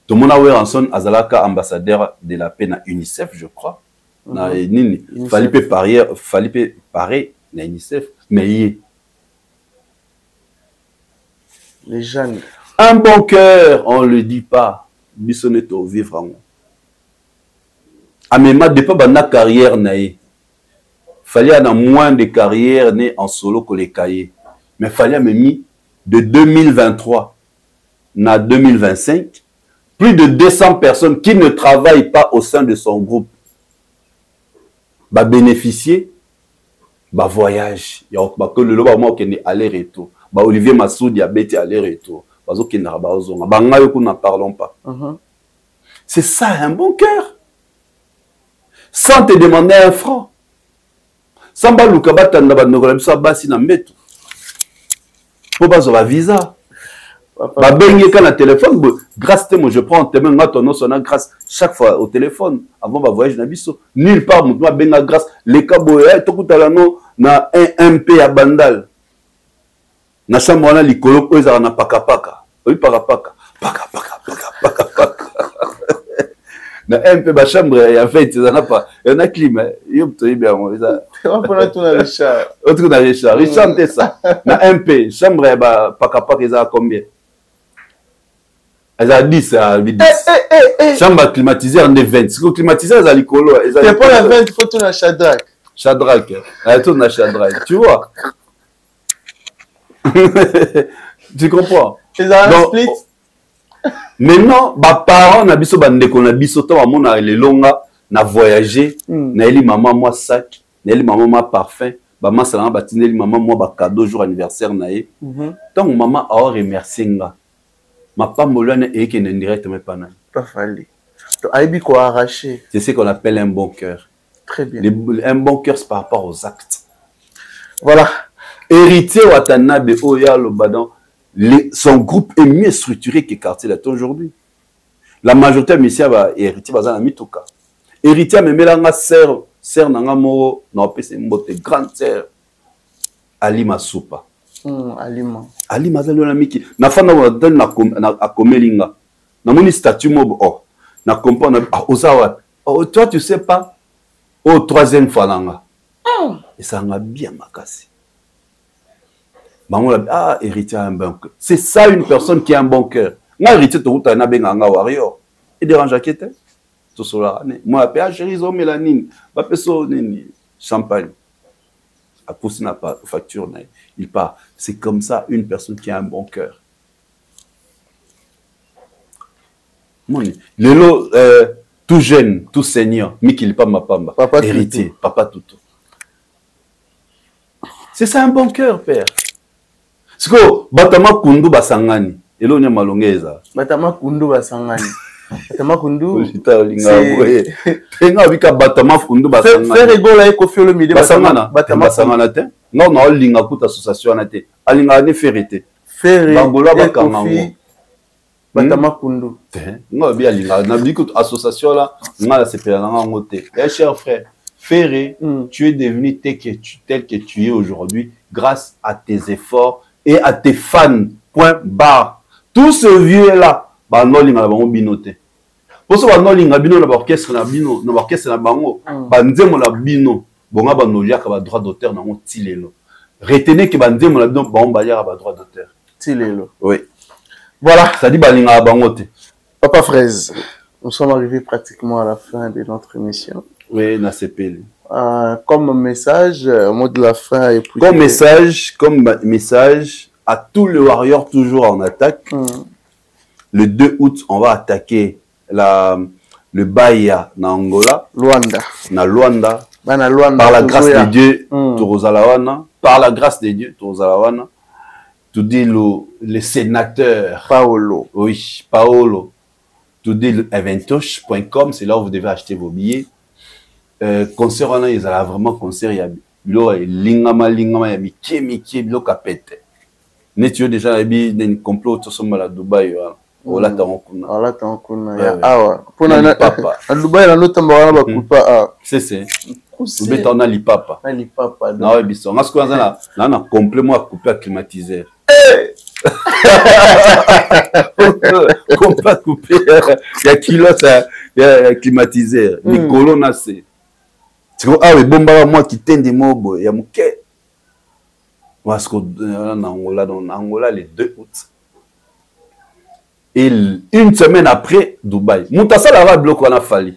Tomona Weranson Azalaka ambassadeur de la paix na UNICEF, je crois. Na nini. Falipe pareil na UNICEF, mais les jeunes. Un bon cœur, on le dit pas. Bissoneto vivre en. Amema depuis bana carrière naé. Fallait avoir moins de carrière né en solo que les cahiers. Mais fallait même de 2023 à 2025, plus de 200 personnes qui ne travaillent pas au sein de son groupe. ba bénéficier ba voyage ya ba que le loba mo kende aller retour ba Olivier Massoudi a bêté aller retour bazo kenda ba ozonga ba ngayo ko n'en parlons pas. C'est ça un bon cœur. Sans te demander un franc. Sans ba luka batanda ba nokola biso basi na mbeto. Po bazo ba visa. Ba bengi ka na téléphone grâce te moi je prends te menga ton nom sona grâce chaque fois au téléphone avant ba voyage na biso nulle part mutu benga grâce les kaboya to kutala no na un MP à Bandal na chambre wana likolo ko ezala na paka oui paka na MP ba chambre ya fait ça n'a pas il y en a climat yo to bien ça on prend tout na Richard autre na Richard c'est ça na MP chambre ba paka ezala combien. Elle a 10, elle a 10. Chambre climatisée en 20. Si vous climatisez, elle a l'icolo. C'est pas la 20, il faut tourner à Shadrach. Shadrach. Elle tourne à Shadrach. Tu vois? Tu comprends? Elle a un split. Maintenant, mes parents, na biso bandeko na biso to amona les longa na voyager, na eli maman moi sac, na eli maman moi parfum, ba masala ba tineli maman moi ba cadeau jour anniversaire na ye. Donc maman a remercié nga. Ma pambolane et qui n'est directement pas nan. Pas fallu. Aibi ko arraché. C'est ce qu'on appelle un bon cœur. Très bien. Un bon cœur c'est par rapport aux actes. Voilà. Héritier Watanabe Oya Lobadan, son groupe est mieux structuré que quartier là aujourd'hui. La majorité de Messia va héritier bazana mituka. Héritier me melanga sœur nanga moro na opese mbote grande sœur Ali Masupa. Ali mazalo na miki na fana wa dan na akomelinga na moni statut mob na comprendre ozawa toi tu sais pas au troisième fois nanga et ça m'a bien makasi bango héritier un bon cœur c'est ça une personne qui a un bon cœur nga héritier to uta na benga nga warrior et dérange akete to sola moi pa chérie zo melanine ba peso nini champagne à pousser n'a pas facture il part. C'est comme ça une personne qui a un bon cœur. Lelo tout jeune, tout seigneur, Mikil pas ma pamba, papa héritier, tutu. Papa Toutou. C'est ça un bon cœur, père. C'est que Batama Kundu Basangani, elo nya malongeza. Batama Kundu Basangani. Batama Kundu. Tenga bika Batama Kundu Basangani. Faire rigoler avec Kofi Olomide Basangana. Basangana te. Non non linga kuta association na te. Alinga ne ferité. Faire Bangola bakanga. Batama Kundu. Non bien linga na bika association là, ngala sepela nga ngote. Eh cher frère, Ferré, tu es devenu tel que tu es aujourd'hui grâce à tes efforts et à tes fans. Point barre. Tout ce vieux là, bah non linga bango binoté. Pour ça bah non linga bino na orchestre na bino, na orchestre na bango, bah nzemo la bino, bonga ba no liaka ba droit d'auteur na ngo tilelo. Retenez que bah nzemo la bino ba on ya ba droit d'auteur. Tilelo. Oui. Voilà, ça dit bah linga bango te. Papa Fraise, nous sommes arrivés pratiquement à la fin de notre émission. Oui, na CPL. Comme message, mot de la fin et puis comme message à tous les warriors toujours en attaque. Le 2 août, on va attaquer le Bahia na Angola, Luanda. Na Luanda. Luanda. Par la grâce de Dieu, Torozalawana. Par la grâce de Dieu, Torozalawana. Tu dis le sénateur Paolo. Oui, Paolo. Tu dis le eventosh.com, c'est là où vous devez acheter vos billets. Concert on a ils allaient vraiment concert il y a lingama ya miki bilo kapete. Ne tu déjà habi d'un complot tout ça à Dubaï wala tankuna. Wala tankuna ya awa. Pona papa. À Dubaï la nota mbana ba kupa c'est. Vous mettez en ali papa. Ali papa. Na ouais biso. Ngasko na complément à couper à climatiseur. Qu'on pas couper il y a kilo ça il y a climatiseur. Nicolo na c'est. Ah oui, bon bah moi qui tende des mots, il y a mon quai. Parce que en Angola le 2 août. Et une semaine après Dubaï. Moutassa la bloc on a fallu.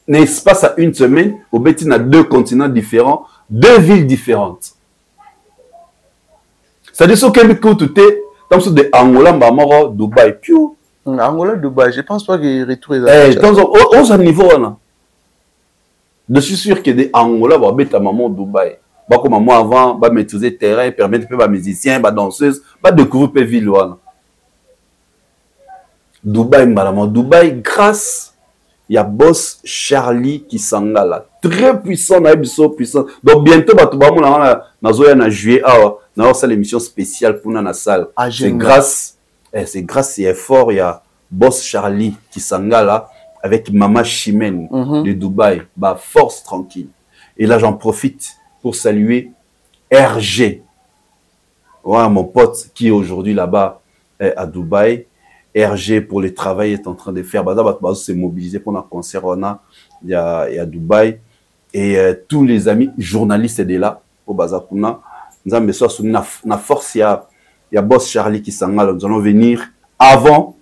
N'est-ce pas ça une semaine au Bétin à 2 continents différents, 2 villes différentes. Ça dit ce que tout est dans ce de Angola, Bamaro, Dubaï, puis Angola, Dubaï. Je pense pas qu'il retrouve. Dans un niveau là. Je suis sûr que des Angola vont mettre maman au Dubaï. Bah comme moi avant, bah maîtriser terrain, permettre aux musiciens, bah danseuses, bah découvrir les villes. Dubaï, madame, Dubaï, grâce, il y a boss Charlie qui s'engage très puissant, puissant. Donc bientôt, bah tout le monde en juillet, on a l'émission spéciale pour la salle. C'est grâce et effort, il y a boss Charlie qui s'engage là avec Mama Chimène de Dubaï, bah force tranquille. Et là, j'en profite pour saluer RG, ouais, mon pote qui est aujourd'hui là-bas à Dubaï. RG pour le travail est en train de faire. C'est mobilisé pour un concert il y a Dubaï. Et tous les amis journalistes sont là pour Bazakuna. Nous avons besoin de force. Il y a boss Charlie qui s'en va. Nous allons venir avant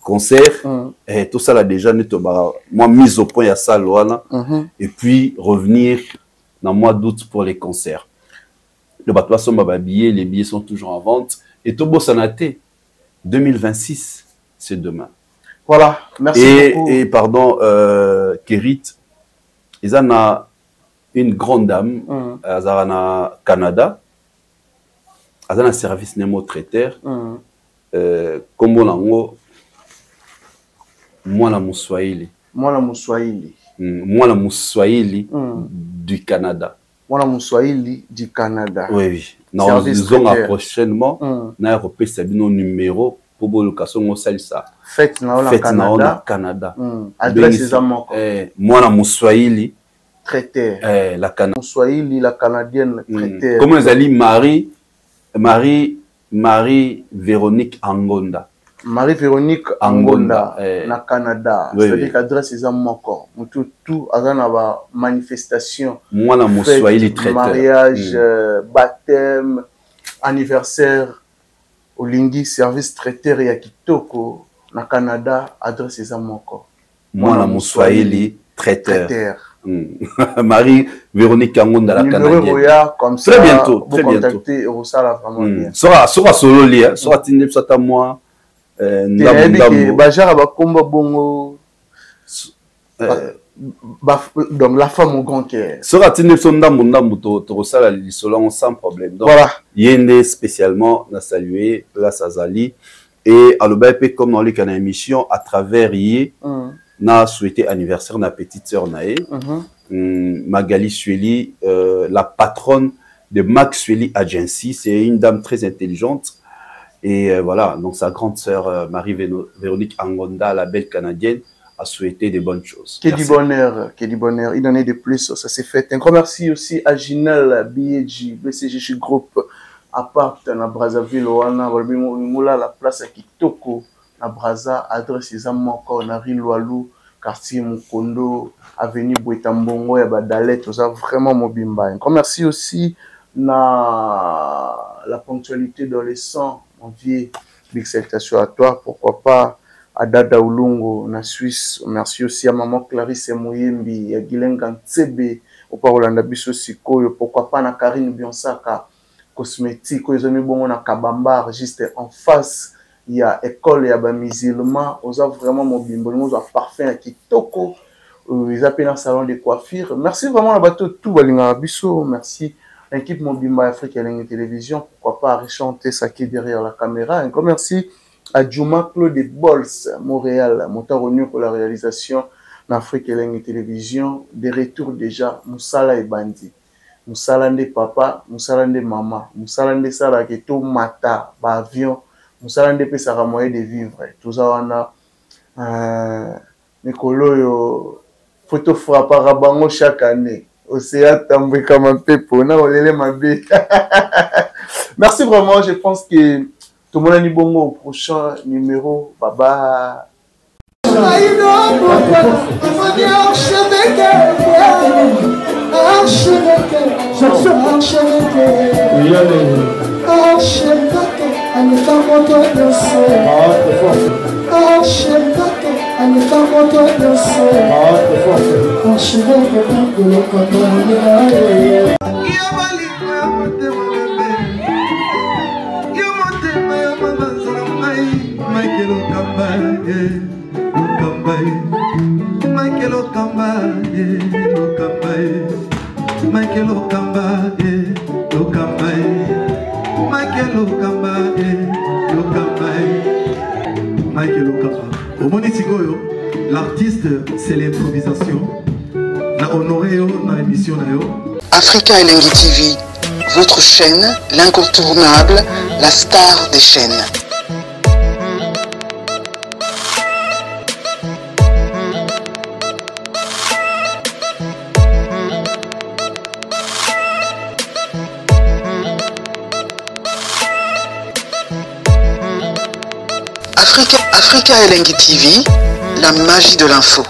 concert. Et tout ça là déjà, moi mise au point il y a ça. Et puis revenir dans le mois d'août pour les concerts. Le bateau sont billets, les billets sont toujours en vente. Et tout beau sanaté 2026. C'est demain. Voilà, merci beaucoup. Et pardon, Kérit, ils ont une grande dame, ils ont au Canada, ils ont un service Nemo traiteur, comme on moi la Mouswahili. Moi la Mouswahili. Moi la Mouswahili du Canada. Moi la Mouswahili du Canada. Oui, oui. Nous allons prochainement, nous allons repérer nos numéros. Pour location ça. Fête na Canada. Adresse moko. Moi na Mouswahili traiteur. La Canada. Mouswahili la canadienne traiteur. Comment ils allaient Marie Véronique Angonda. Marie Véronique Angonda na Canada. C'est-à-dire qu'adresse moko. Tout azana ba manifestation. Moi na Mouswahili traiteur. Mariage, baptême, anniversaire. Olingi service traiteur ya kitoko na Canada adresse eza moko. Moi na Mouswahili traiteur. Marie Véronique Angonda la Canadienne. Comme ça, très bientôt, très bientôt. Vraiment bien. Sera solo lia, sera tinde sata moi ndambo. Bajara ba komba bongo. Donc la femme au grand cœur. Sera tinde so ndambo to sala lisolo sans problème. Donc voilà. Yende spécialement na saluer place Azali et à l'obépé comme dans les canaux émission à travers yé na souhaité anniversaire na petite sœur naé Magali Sueli, la patronne de Max Sueli Agency. C'est une dame très intelligente et voilà, donc sa grande sœur Marie Véronique Angonda, la belle canadienne, a souhaité de bonnes choses. Que du bonheur, que du bonheur. Il en est de plus, ça s'est fait. Un grand merci aussi à Ginal BG, BCG Group, à part na Brazzaville, Oana, la place à Kitoko, na Brazza, adresse examen encore, na Rilwalou, quartier Mukondo, avenue Bouetambongo, et Badalet, tout ça, vraiment Mobimba. Un grand merci aussi na la ponctualité dans les sangs, mon vieux, big salutation à toi, pourquoi pas. À Dada Ulungo, na Suisse. Merci aussi à maman Clarisse Mouyembi, à Gilenga Ntsebe, au Parolanda Biso Sikoyo, pourquoi pas na Karine Bionsaka, cosmétique, ils ont mis bon na Kabamba, juste en face, il y a école, il y a des musulmans, ils ont vraiment mon bimbo, ils ont parfum à Kitoko, ils appellent un salon de coiffure. Merci vraiment à bateau tout, Balinga Biso, merci. L'équipe Mobimba Afrique et la télévision, pourquoi pas rechanter ça qui est derrière la caméra. Un grand merci à Juma Claude Bols, Montréal, montant revenu pour la réalisation d'Afrique et la télévision. Des retours déjà, Moussala et Bandi. Moussala de papa, Moussala de maman, Moussala de Sara qui tout mata, avion, Moussala de Pessara moyen de vivre. Tout ça, on a Nicolo, photo frappe à Rabango chaque année. Océan També comme un peu pour nous, on les ma bé. Merci vraiment, je pense que tout le monde est bon au prochain numéro. Bye bye. Michael Okamba, Michael Okamba, Okamba, Michael Okamba, Okamba, Michael Okamba. Au Monisigoyo, l'artiste, c'est l'improvisation. Na honoré yo, na émission na yo. Africa Elengi TV, votre chaîne, l'incontournable, la star des chaînes. Africa Elengi TV, la magie de l'info.